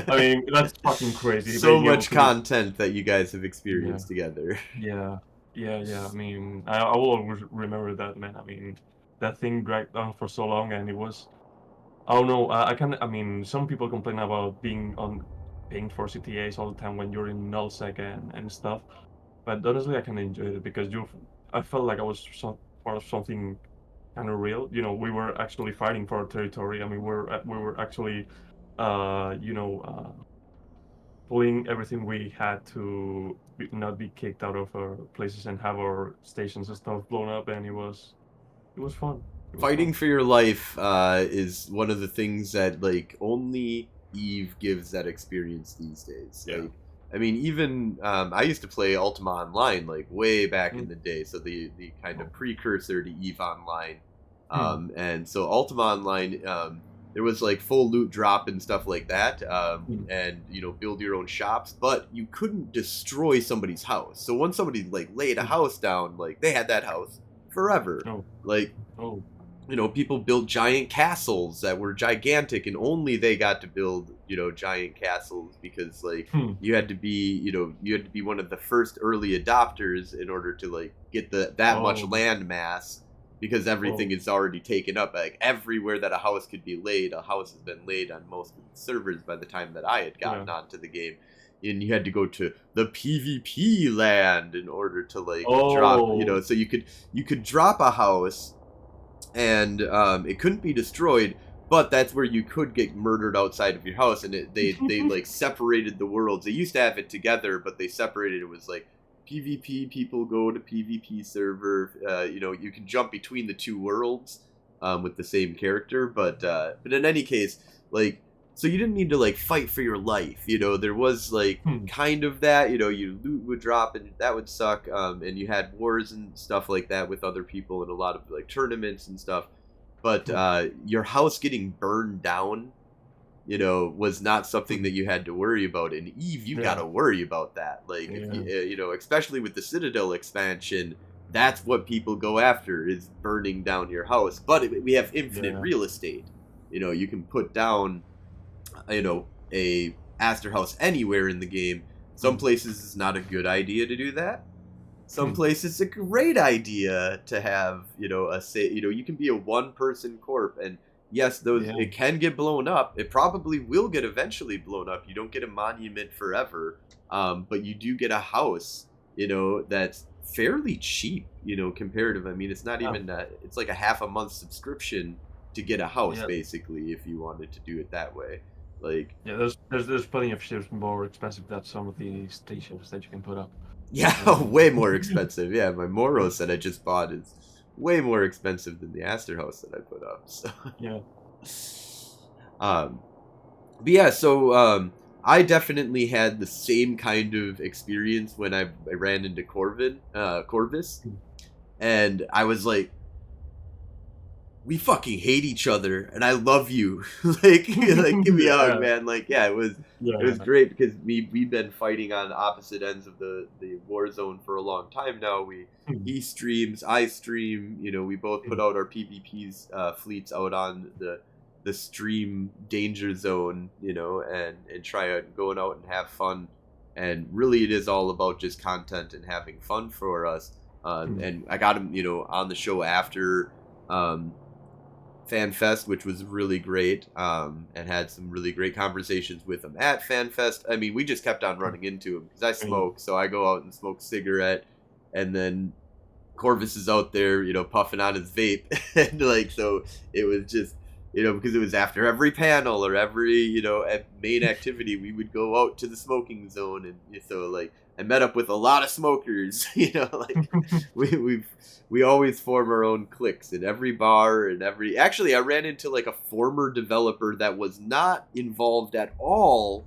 Speaker 2: I mean, that's fucking crazy.
Speaker 1: So
Speaker 2: Being able
Speaker 1: much
Speaker 2: to,
Speaker 1: content that you guys have
Speaker 2: yeah,
Speaker 1: experienced together.
Speaker 2: yeah, yeah. I mean, I will always remember that, man. I mean, that thing dragged on for so long, and it was. I don't know. I can. I mean, some people complain about being on pinged for CTAs all the time when you're in nullsec and stuff. But honestly, I kind of enjoyed it because I felt like I was part of something kind of real. We were actually fighting for our territory. I mean, we were actually, uh, you know, uh, pulling everything we had to not be kicked out of our places and have our stations and stuff blown up, and it was fun. It was
Speaker 1: Fighting
Speaker 2: fun.
Speaker 1: for your life is one of the things that like only Eve gives that experience these days.
Speaker 2: Yeah.
Speaker 1: Like, I mean, even I used to play Ultima Online like way back in
Speaker 2: Mm.
Speaker 1: the day, so the kind of
Speaker 2: Oh.
Speaker 1: precursor to Eve Online.
Speaker 2: Hmm.
Speaker 1: And so Ultima Online, there was like full loot drop and stuff like that,
Speaker 2: Hmm.
Speaker 1: and build your own shops, but you couldn't destroy somebody's house. So once somebody like laid a
Speaker 2: Hmm.
Speaker 1: house down, like they had that house forever.
Speaker 2: Oh.
Speaker 1: Like
Speaker 2: Oh.
Speaker 1: people built giant castles that were gigantic, and only they got to build, giant castles because like
Speaker 2: Hmm.
Speaker 1: you had to be one of the first early adopters in order to like get that much
Speaker 2: Oh.
Speaker 1: land mass, because everything
Speaker 2: Oh.
Speaker 1: is already taken up. Like everywhere that a house could be laid, a house has been laid on most of the servers by the time that I had
Speaker 2: Yeah.
Speaker 1: gotten onto the game. And you had to go to the PvP land in order to like drop,
Speaker 2: Oh.
Speaker 1: so you could drop a house, and it couldn't be destroyed, but that's where you could get murdered outside of your house. And they like separated the worlds. They used to have it together, but they separated. It was like PvP people go to PvP server. You can jump between the two worlds with the same character, but in any case, like, so you didn't need to like fight for your life. There was like
Speaker 2: Hmm.
Speaker 1: kind of that. Your loot would drop, and that would suck. And you had wars and stuff like that with other people, and a lot of like tournaments and stuff. But
Speaker 2: Hmm.
Speaker 1: your house getting burned down, was not something
Speaker 2: Hmm.
Speaker 1: that you had to worry about. In Eve, you got
Speaker 2: Yeah.
Speaker 1: to worry about that. Like, if
Speaker 2: Yeah.
Speaker 1: especially with the Citadel expansion, that's what people go after, is burning down your house. But we have infinite
Speaker 2: Yeah.
Speaker 1: real estate. You can put down, a Aster house anywhere in the game. Some
Speaker 2: Hmm.
Speaker 1: places it's not a good idea to do that. Some
Speaker 2: Hmm.
Speaker 1: places it's a great idea to have, you can be a one person corp, and yes, those
Speaker 2: Yeah.
Speaker 1: it can get blown up. It probably will get eventually blown up. You don't get a monument forever, but you do get a house, that's fairly cheap, comparative. I mean, it's not
Speaker 2: Yeah.
Speaker 1: even it's like a half a month subscription to get a house,
Speaker 2: Yeah.
Speaker 1: basically, if you wanted to do it that way. Like,
Speaker 2: Yeah. There's plenty of ships more expensive than some of the stations that you can put up.
Speaker 1: yeah,
Speaker 2: Um.
Speaker 1: way more expensive. Yeah, my
Speaker 2: Yeah.
Speaker 1: Moros that I just bought is way more expensive than the Aster house that I put up. So,
Speaker 2: Yeah.
Speaker 1: um, but yeah, so I definitely had the same kind of experience when I ran into Corvus,
Speaker 2: Hmm.
Speaker 1: and I was like, we fucking hate each other, and I love you. Like, give me a hug,
Speaker 2: Yeah.
Speaker 1: man. Like, yeah, it was
Speaker 2: Yeah.
Speaker 1: great because we've been fighting on opposite ends of the war zone for a long time now.
Speaker 2: Hmm.
Speaker 1: He streams, I stream. We both put
Speaker 2: Hmm.
Speaker 1: out our PvP's fleets out on the stream danger zone. And try out going out and have fun. And really, it is all about just content and having fun for us.
Speaker 2: Hmm.
Speaker 1: And I got him, on the show after. FanFest, which was really great, and had some really great conversations with him at FanFest. I mean, we just kept on running into him because I
Speaker 2: Yeah.
Speaker 1: smoke, so I go out and smoke cigarette, and then Corvus is out there, puffing on his vape, and like, so it was just, because it was after every panel or every, main activity, we would go out to the smoking zone, and so like I met up with a lot of smokers, like we always form our own cliques in every bar and every. Actually, I ran into like a former developer that was not involved at all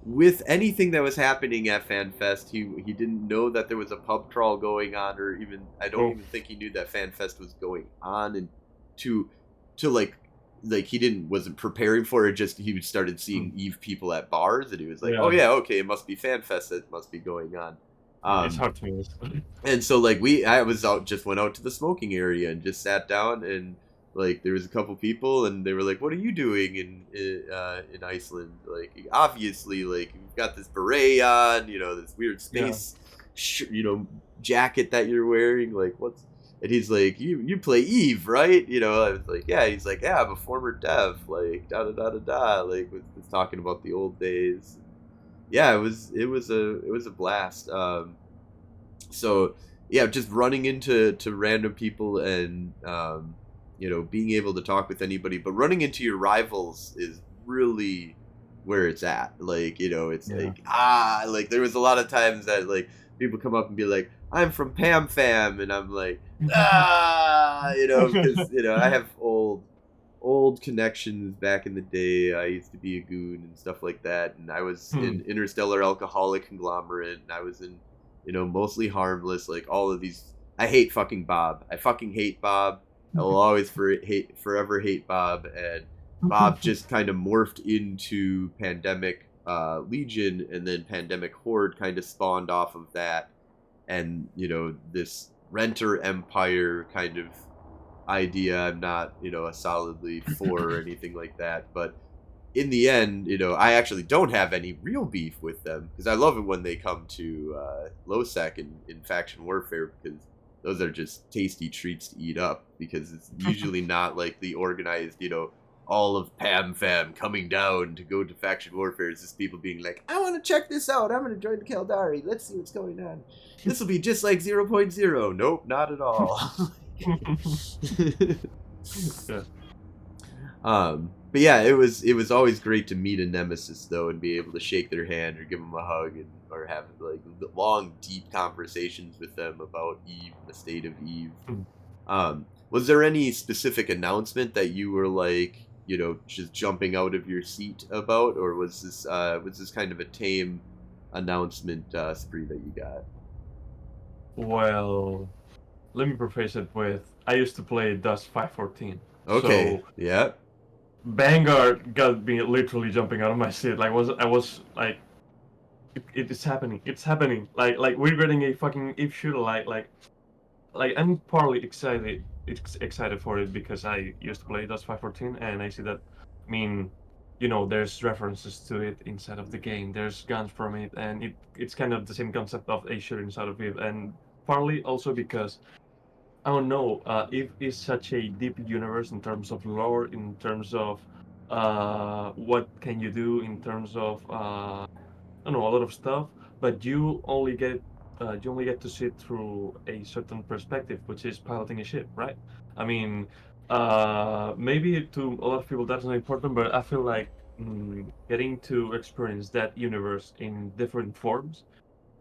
Speaker 1: with anything that was happening at FanFest. He didn't know that there was a pub crawl going on, or even I don't
Speaker 2: Oh.
Speaker 1: even think he knew that FanFest was going on, and to like he wasn't preparing for it. Just he started
Speaker 2: Hmm.
Speaker 1: seeing Eve people at bars, and he was like, oh
Speaker 2: Yeah.
Speaker 1: yeah, okay, it must be FanFest that must be going on.
Speaker 2: It's
Speaker 1: Um,
Speaker 2: hard to miss.
Speaker 1: and so like just went out to the smoking area and just sat down, and like there was a couple people, and they were like, what are you doing in Iceland? Like, obviously, like, you've got this beret on, this weird
Speaker 2: Yeah.
Speaker 1: space jacket that you're wearing, like, what's. And he's like, you play Eve, right? I was like, yeah. He's like, yeah, I'm a former dev, like, da da da da da, like, was talking about the old days. yeah, it was a blast. So yeah, just running into to random people and being able to talk with anybody, but running into your rivals is really where it's at. Like, it's
Speaker 2: Yeah.
Speaker 1: like like there was a lot of times that like people come up and be like, "I'm from Pam Fam," and I'm like, because I have old connections back in the day. I used to be a goon and stuff like that, and I was
Speaker 2: Hmm.
Speaker 1: in Interstellar Alcoholic Conglomerate, and I was in, Mostly Harmless, like all of these. I hate fucking Bob. I fucking hate Bob. I will always forever hate Bob, and Bob just kind of morphed into Pandemic Legion, and then Pandemic Horde kind of spawned off of that, and this Renter Empire kind of idea. I'm not, a solidly for or anything like that. But in the end, I actually don't have any real beef with them because I love it when they come to Losec in faction warfare because those are just tasty treats to eat up because it's usually not like the organized, all of Pam Fam coming down to go to faction warfare. It's just people being like, I want to check this out. I'm going to join the Kaldari. Let's see what's going on. This will be just like 0.0. Nope, not at all.
Speaker 2: Yeah.
Speaker 1: But yeah, it was always great to meet a nemesis though, and be able to shake their hand or give them a hug, and or have like long, deep conversations with them about Eve, the state of Eve.
Speaker 2: Hmm.
Speaker 1: Was there any specific announcement that you were like, just jumping out of your seat about, or was this kind of a tame announcement spree that you got?
Speaker 2: Well, let me preface it with I used to play Dust 514,
Speaker 1: Okay,
Speaker 2: so
Speaker 1: yeah,
Speaker 2: Vanguard got me literally jumping out of my seat. Like I was like, it is happening. It's happening. Like we're getting a fucking if shooter. Like I'm partly excited for it because I used to play Dust 514 and I see that. I mean, there's references to it inside of the game. There's guns from it, and it's kind of the same concept of a shooter inside of it. And partly also because I don't know. It is such a deep universe in terms of lore, in terms of what can you do, in terms of I don't know, a lot of stuff. But you only get to see it through a certain perspective, which is piloting a ship, right? I mean, maybe to a lot of people that's not important, but I feel like getting to experience that universe in different forms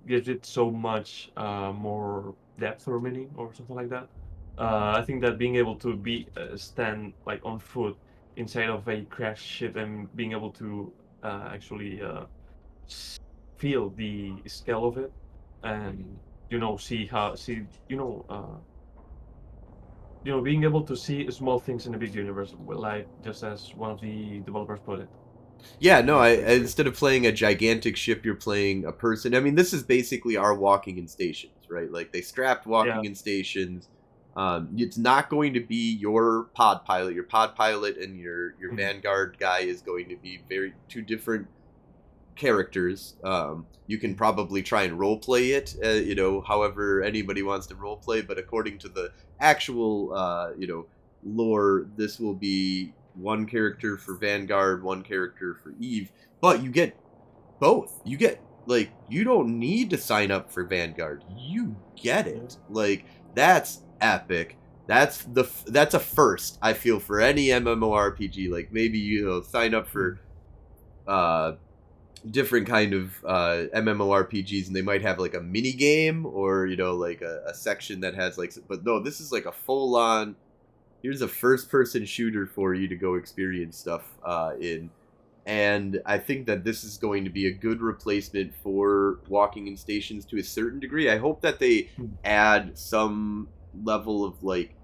Speaker 2: gives it so much more depth or meaning or something like that. I think that being able to be stand like on foot inside of a crashed ship and being able to actually s- feel the scale of it and see how see being able to see small things in a big universe, like just as one of the developers put it.
Speaker 1: yeah. No,
Speaker 2: It's
Speaker 1: I
Speaker 2: pretty great.
Speaker 1: instead of playing a gigantic ship, you're playing a person. I mean, this is basically our walking in stations, right? Like they strapped
Speaker 2: Yeah.
Speaker 1: walking in stations. It's not going to be your pod pilot. Your pod pilot and your
Speaker 2: Mhm.
Speaker 1: Vanguard guy is going to be very two different characters. You can probably try and role play it, however anybody wants to role play. But according to the actual, lore, this will be one character for Vanguard, one character for Eve. But you get both. You get like you don't need to sign up for Vanguard. You get
Speaker 2: Yeah.
Speaker 1: it. Like that's epic. That's a first. I feel for any MMORPG. Like maybe sign up for
Speaker 2: Mm.
Speaker 1: uh different kind of MMORPGs, and they might have like a mini game or like a section that has like. But no, this is like a full on. Here's a first person shooter for you to go experience stuff in. And I think that this is going to be a good replacement for walking in stations to a certain degree. I hope that they
Speaker 2: Mm.
Speaker 1: add some level of like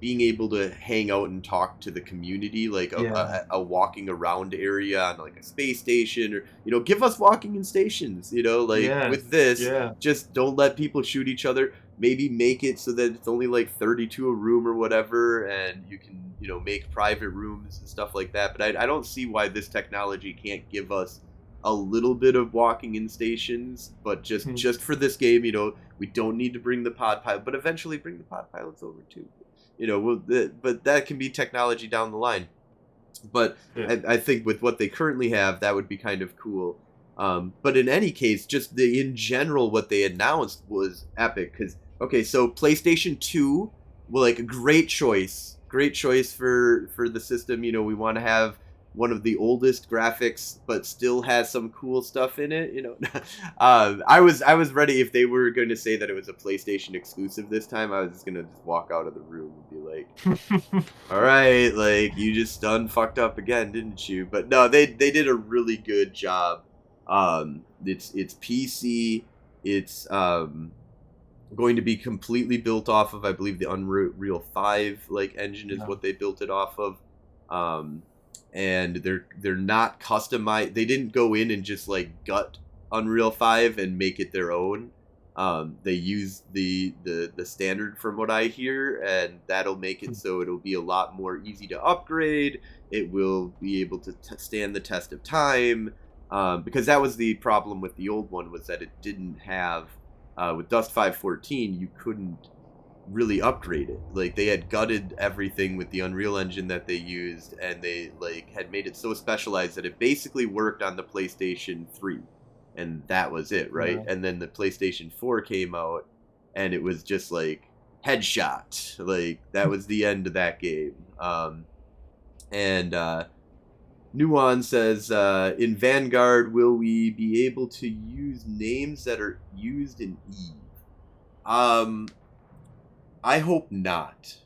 Speaker 1: being able to hang out and talk to the community, like
Speaker 2: Yeah.
Speaker 1: a walking around area on like a space station, or give us walking in stations. Like
Speaker 2: Yeah.
Speaker 1: with this,
Speaker 2: Yeah.
Speaker 1: just don't let people shoot each other. Maybe make it so that it's only like 32 a room or whatever, and you can make private rooms and stuff like that. But I don't see why this technology can't give us a little bit of walking in stations, but just
Speaker 2: Mm.
Speaker 1: just for this game, we don't need to bring the pod pilot, but eventually bring the pod pilots over too. But that can be technology down the line. But
Speaker 2: Yeah.
Speaker 1: I think with what they currently have, that would be kind of cool. But in any case, just in general, what they announced was epic. Because okay, so PlayStation 2, well, like great choice for the system. You know, we want to have one of the oldest graphics, but still has some cool stuff in it. You know, I was ready if they were going to say that it was a PlayStation exclusive this time. I was just gonna just walk out of the room and be like, all right, like you just done fucked up again, didn't you? But no, they did a really good job. It's PC. It's going to be completely built off of, I believe, the Unreal 5 like engine is
Speaker 2: Yeah.
Speaker 1: what they built it off of. Um, and they're not customized. They didn't go in and just like gut Unreal 5 and make it their own. They use the standard from what I hear, and that'll make it so it'll be a lot more easy to upgrade. It will be able to stand the test of time, because that was the problem with the old one, was that it didn't have, with Dust 514 you couldn't really upgrade it. Like they had gutted everything with the Unreal Engine that they used, and they like had made it so specialized that it basically worked on the PlayStation 3, and that was it, right?
Speaker 2: Yeah.
Speaker 1: And then the PlayStation 4 came out, and it was just like headshot. Like that was the end of that game. And Nuon says, in Vanguard, will we be able to use names that are used in Eve? I hope not.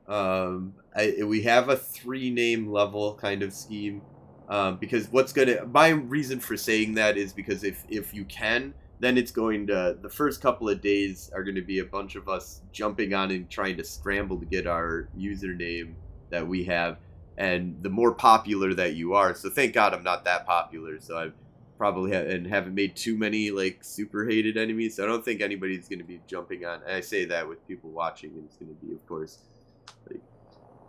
Speaker 1: We have a 3-name level kind of scheme, because my reason for saying that is because if you can, then it's going to, the first couple of days are going to be a bunch of us jumping on and trying to scramble to get our username that we have, and the more popular that you are, so thank God I'm not that popular, so I've probably and haven't made too many like super hated enemies, so I don't think anybody's going to be jumping on, and I say that with people watching, and it's going to be, of course, like,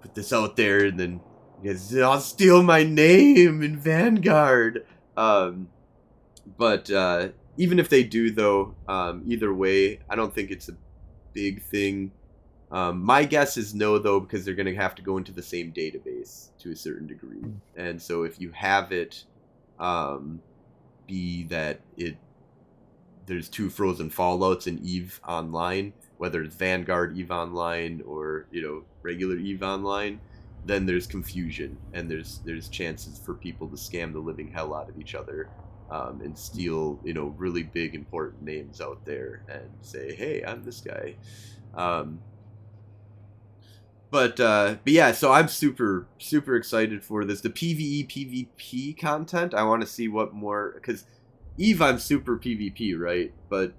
Speaker 1: put this out there, and then you guys, I'll steal my name in Vanguard. But even if they do, though, either way, I don't think it's a big thing. My guess is no, though, because they're going to have to go into the same database to a certain degree. And so if you have it, be that there's 2 Frozen Fallouts in EVE Online, whether it's Vanguard EVE Online or, regular EVE Online, then there's confusion, and there's chances for people to scam the living hell out of each other, and steal, really big important names out there and say, hey, I'm this guy. But yeah, so I'm super super excited for this. The PvE PvP content, I want to see what more, because Eve, I'm super PvP, right? But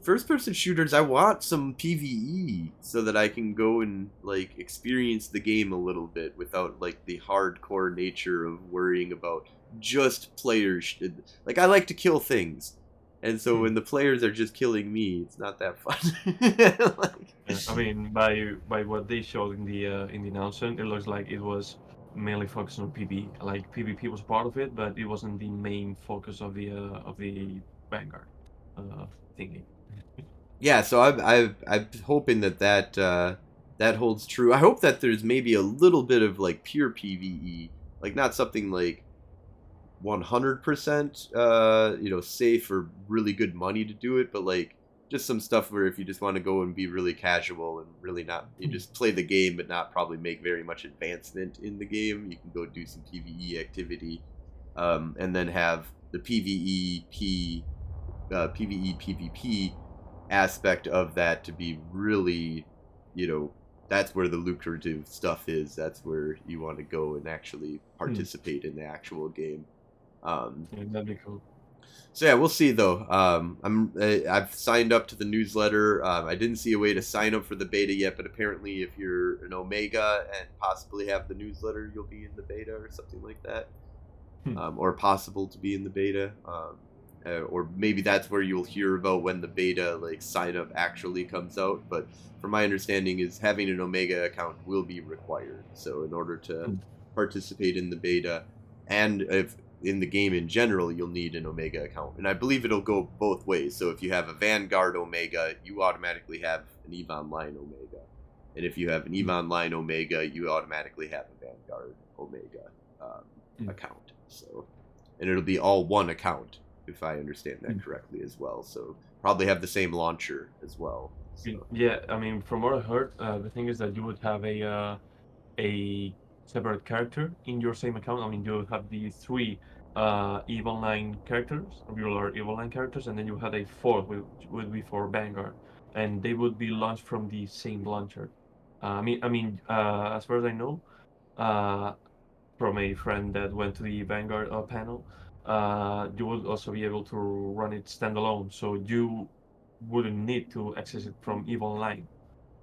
Speaker 1: first person shooters, I want some PvE so that I can go and like experience the game a little bit without like the hardcore nature of worrying about just players. Like I like to kill things. And so when the players are just killing me, it's not that fun. Like,
Speaker 2: Yeah, I mean, by what they showed in the announcement, it looks like it was mainly focused on PvE. Like PvP was part of it, but it wasn't the main focus of the Vanguard uh, thingy.
Speaker 1: yeah, so I'm hoping that holds true. I hope that there's maybe a little bit of like pure PvE, like not something like 100% safe or really good money to do it, but like just some stuff where if you just want to go and be really casual and really not, you just play the game but not probably make very much advancement in the game, you can go do some PvE activity, and then have the PvE PvP aspect of that to be really, that's where the lucrative stuff is. That's where you want to go and actually participate in the actual game.
Speaker 2: Yeah, that'd be cool.
Speaker 1: So yeah, we'll see though. I've signed up to the newsletter. I didn't see a way to sign up for the beta yet, but apparently, if you're an Omega and possibly have the newsletter, you'll be in the beta or something like that, or possible to be in the beta. Or maybe that's where you'll hear about when the beta like sign up actually comes out. But from my understanding, is having an Omega account will be required. So in order to participate in the beta, and if in the game in general, you'll need an Omega account. And I believe it'll go both ways. So if you have a Vanguard Omega, you automatically have an EVE Online Omega. And if you have an EVE Online Omega, you automatically have a Vanguard Omega account. So and it'll be all one account, if I understand that correctly as well. So probably have the same launcher as well. So.
Speaker 2: Yeah, I mean, from what I heard, the thing is that you would have a separate character in your same account. I mean, you have the three Eve Online characters, regular Eve Online characters, and then you had a fourth, which would be for Vanguard, and they would be launched from the same launcher. As far as I know, uh, from a friend that went to the Vanguard panel, you would also be able to run it standalone, so you wouldn't need to access it from Eve Online.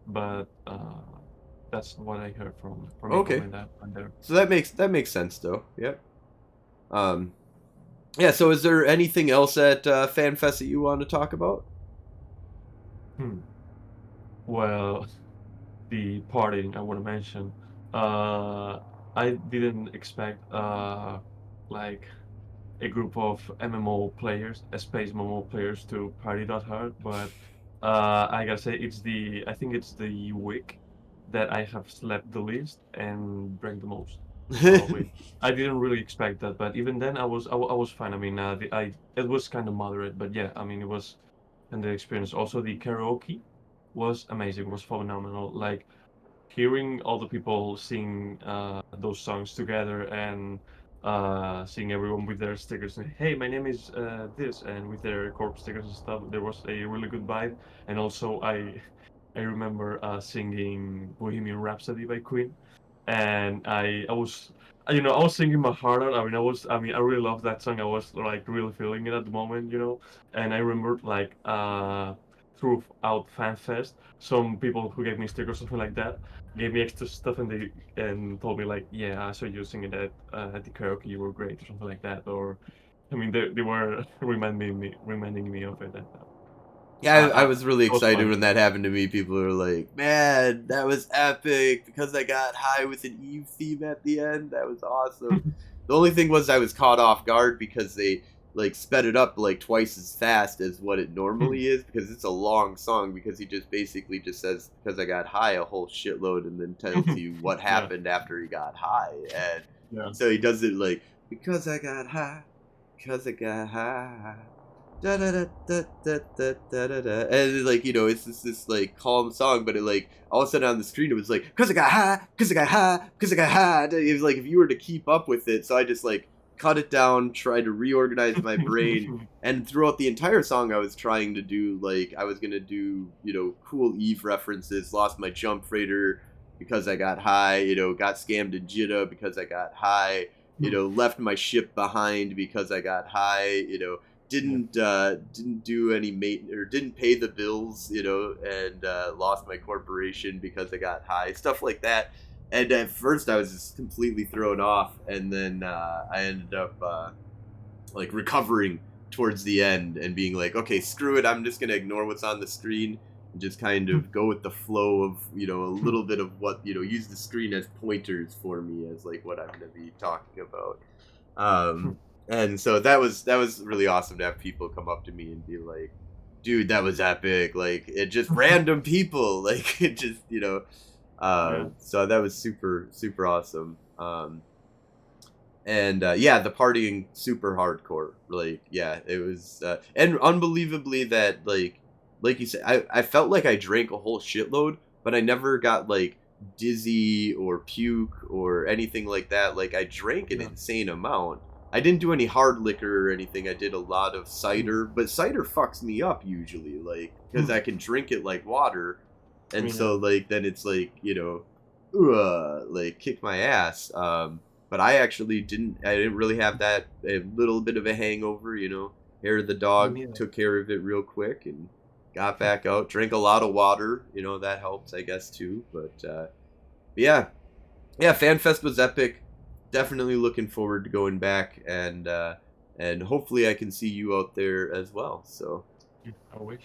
Speaker 2: But that's what I heard from people
Speaker 1: Okay,
Speaker 2: in that on there.
Speaker 1: so that makes sense though. Yep. Um, yeah. So is there anything else at FanFest that you want to talk about?
Speaker 2: Hmm. Well, the partying I want to mention. Uh, I didn't expect like a group of MMO players, space MMO players, to party that hard, but I gotta say I think it's the week that I have slept the least and drank the most all week. I didn't really expect that, but even then I was fine. I mean, it was kind of moderate, but yeah, I mean it was, and the experience. Also, the karaoke was amazing, was phenomenal. Like hearing all the people sing those songs together and seeing everyone with their stickers and hey, my name is this, and with their corp stickers and stuff, there was a really good vibe. And also I remember singing Bohemian Rhapsody by Queen, and I was singing my heart out. I really love that song. I was like really feeling it at the moment, and I remember like throughout FanFest, some people who gave me stickers or something like that gave me extra stuff, and told me like, yeah, I saw you singing that at the karaoke, you were great or something like that. Or I mean, they were reminding me of it, and
Speaker 1: Yeah, I
Speaker 2: it
Speaker 1: was really
Speaker 2: was
Speaker 1: excited
Speaker 2: fun.
Speaker 1: when that happened to me. People were like, "Man, that was epic!" Because I got high with an Eve theme at the end. That was awesome. The only thing was I was caught off guard because they like sped it up like twice as fast as what it normally is because it's a long song. Because he just basically just says because I got high a whole shitload and then tells you what
Speaker 2: Yeah,
Speaker 1: happened after he got high, and
Speaker 2: yeah.
Speaker 1: so he does it like because I got high, because I got high da da da da da da da da da, and like it's this like calm song, but it like all of a sudden on the screen it was like because I got high, because I got high, because I got high. It was like if you were to keep up with it, so I just like cut it down, tried to reorganize my brain, and throughout the entire song I was trying to do like I was gonna do cool Eve references, lost my jump freighter because I got high, got scammed in Jeddah because I got high, left my ship behind because I got high,
Speaker 2: Yeah.
Speaker 1: didn't do any mate or didn't pay the bills, and lost my corporation because I got high, stuff like that. And at first, I was just completely thrown off, and then I ended up like recovering towards the end and being like, okay, screw it, I'm just gonna ignore what's on the screen and just kind of go with the flow of a little bit of what use the screen as pointers for me as like what I'm gonna be talking about. um, and so that was really awesome to have people come up to me and be like, "Dude, that was epic!" Like it just random people, like it just
Speaker 2: Yeah.
Speaker 1: So that was super super awesome. And yeah, the partying super hardcore. Like yeah, it was, and unbelievably that like you said, I felt like I drank a whole shitload, but I never got like dizzy or puke or anything like that. Like I drank an
Speaker 2: Yeah.
Speaker 1: insane amount. I didn't do any hard liquor or anything. I did a lot of
Speaker 2: Mm.
Speaker 1: cider, but cider fucks me up usually, like because
Speaker 2: Mm.
Speaker 1: I can drink it like water,
Speaker 2: I
Speaker 1: and
Speaker 2: mean,
Speaker 1: so like then it's like like kick my ass. But I actually didn't. I didn't really have that a little bit of a hangover. Hair of the
Speaker 2: me
Speaker 1: dog
Speaker 2: neither.
Speaker 1: took care of it real quick and got back out. Drank a lot of water. That helps, I guess too. But yeah, yeah. FanFest was epic. Definitely looking forward to going back and hopefully I can see you out there as well. So
Speaker 2: I wish.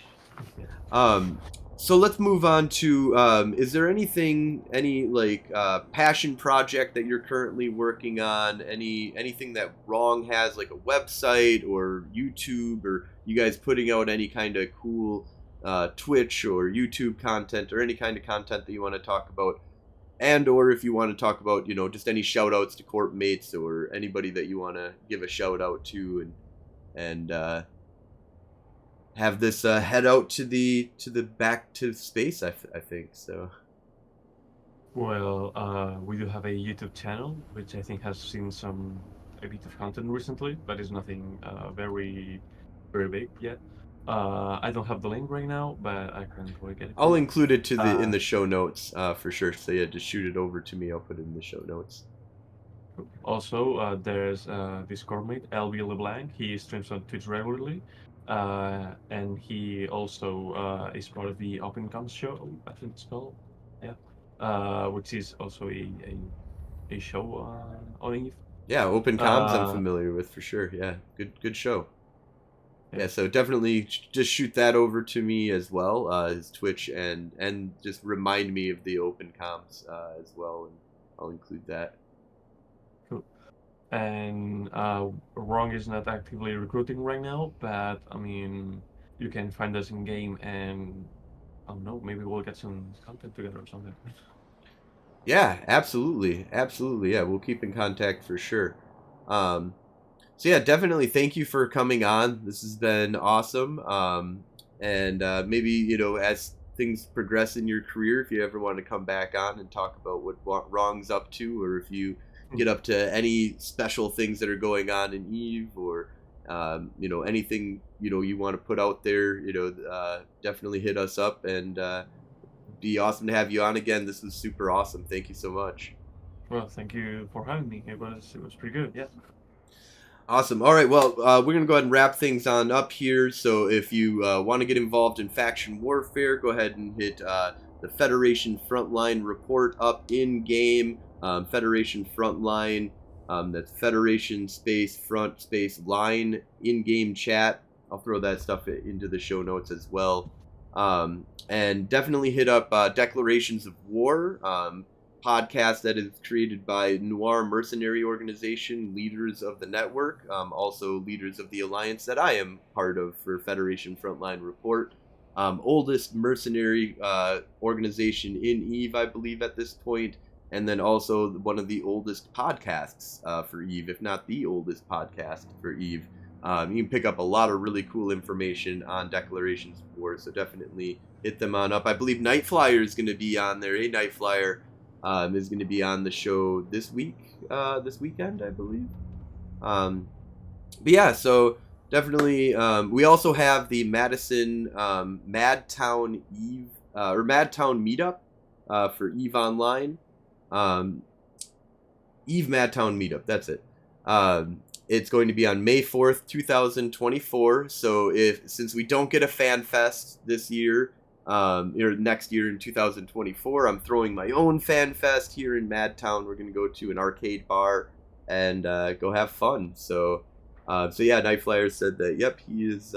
Speaker 1: um, so let's move on to is there any like passion project that you're currently working on? Anything that Wrong has, like a website or YouTube, or you guys putting out any kind of cool Twitch or YouTube content or any kind of content that you want to talk about? and or if you want to talk about, just any shout outs to corp mates or anybody that you want to give a shout out to, and have this head out to the back to space. I think so.
Speaker 2: Well, we do have a YouTube channel, which I think has seen a bit of content recently, but it's nothing very, very big yet. I don't have the link right now, but I can probably get it for
Speaker 1: I'll
Speaker 2: you.
Speaker 1: include it in
Speaker 2: Uh,
Speaker 1: the show notes for sure. So yeah, just shoot it over to me. I'll put it in the show notes.
Speaker 2: Also, there's this mate, LB LeBlanc. He streams on Twitch regularly, and he also is part of the Open Comms show, I think it's called. Yeah, which is also a show on Eve.
Speaker 1: Yeah, Open Comms I'm
Speaker 2: Uh,
Speaker 1: familiar with for sure. Yeah, good show.
Speaker 2: yeah,
Speaker 1: Yeah, so definitely just shoot that over to me as well, his Twitch, and just remind me of the Open Comms as well, and I'll include that.
Speaker 2: cool. And Wrong is not actively recruiting right now, but I mean, you can find us in game, and I don't know, maybe we'll get some content together or something.
Speaker 1: Yeah, absolutely, absolutely. Yeah, we'll keep in contact for sure. Um, So yeah, definitely thank you for coming on. This has been awesome. And maybe as things progress in your career, if you ever want to come back on and talk about what Wrong's up to, or if you get up to any special things that are going on in Eve, or anything you want to put out there, definitely hit us up, and be awesome to have you on again. This was super awesome. Thank you so much.
Speaker 2: Well, thank you for having me. It was pretty good. Yeah.
Speaker 1: Awesome. All right. Well, we're going to go ahead and wrap things on up here. So if you want to get involved in faction warfare, go ahead and hit the Federation Frontline report up in game. Federation Frontline. That's Federation space front space line in game chat. I'll throw that stuff into the show notes as well. And definitely hit up Declarations of War. Podcast that is created by Noir Mercenary Organization, leaders of the network, also leaders of the alliance that I am part of for Federation Frontline Report. Oldest mercenary organization in Eve, I believe, at this point, and then also one of the oldest podcasts for Eve, if not the oldest podcast for Eve. You can pick up a lot of really cool information on Declarations of War, so definitely hit them on up. I believe Night Flyer is going to be on there. Hey, Night Flyer. Is going to be on the show this weekend, I believe. But yeah, so definitely, we also have the Madison Madtown Eve or Madtown meetup for Eve Online. Eve Madtown meetup. That's it. It's going to be on May 4th, 2024. So since we don't get a fan fest this year, or next year in 2024, I'm throwing my own fan fest here in Madtown. We're gonna go to an arcade bar and go have fun. So yeah, Night Flyer said that. Yep, he is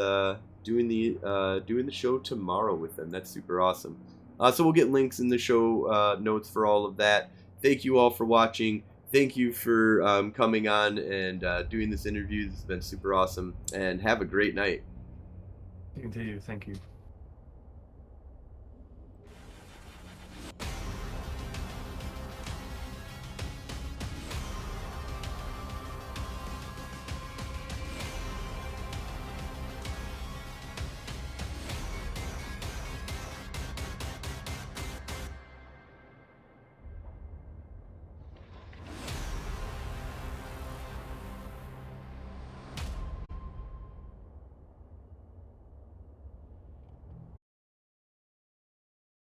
Speaker 1: doing the show tomorrow with them. That's super awesome. So we'll get links in the show notes for all of that. Thank you all for watching. Thank you for coming on and doing this interview. This has been super awesome. And have a great night.
Speaker 2: Continue. Thank you.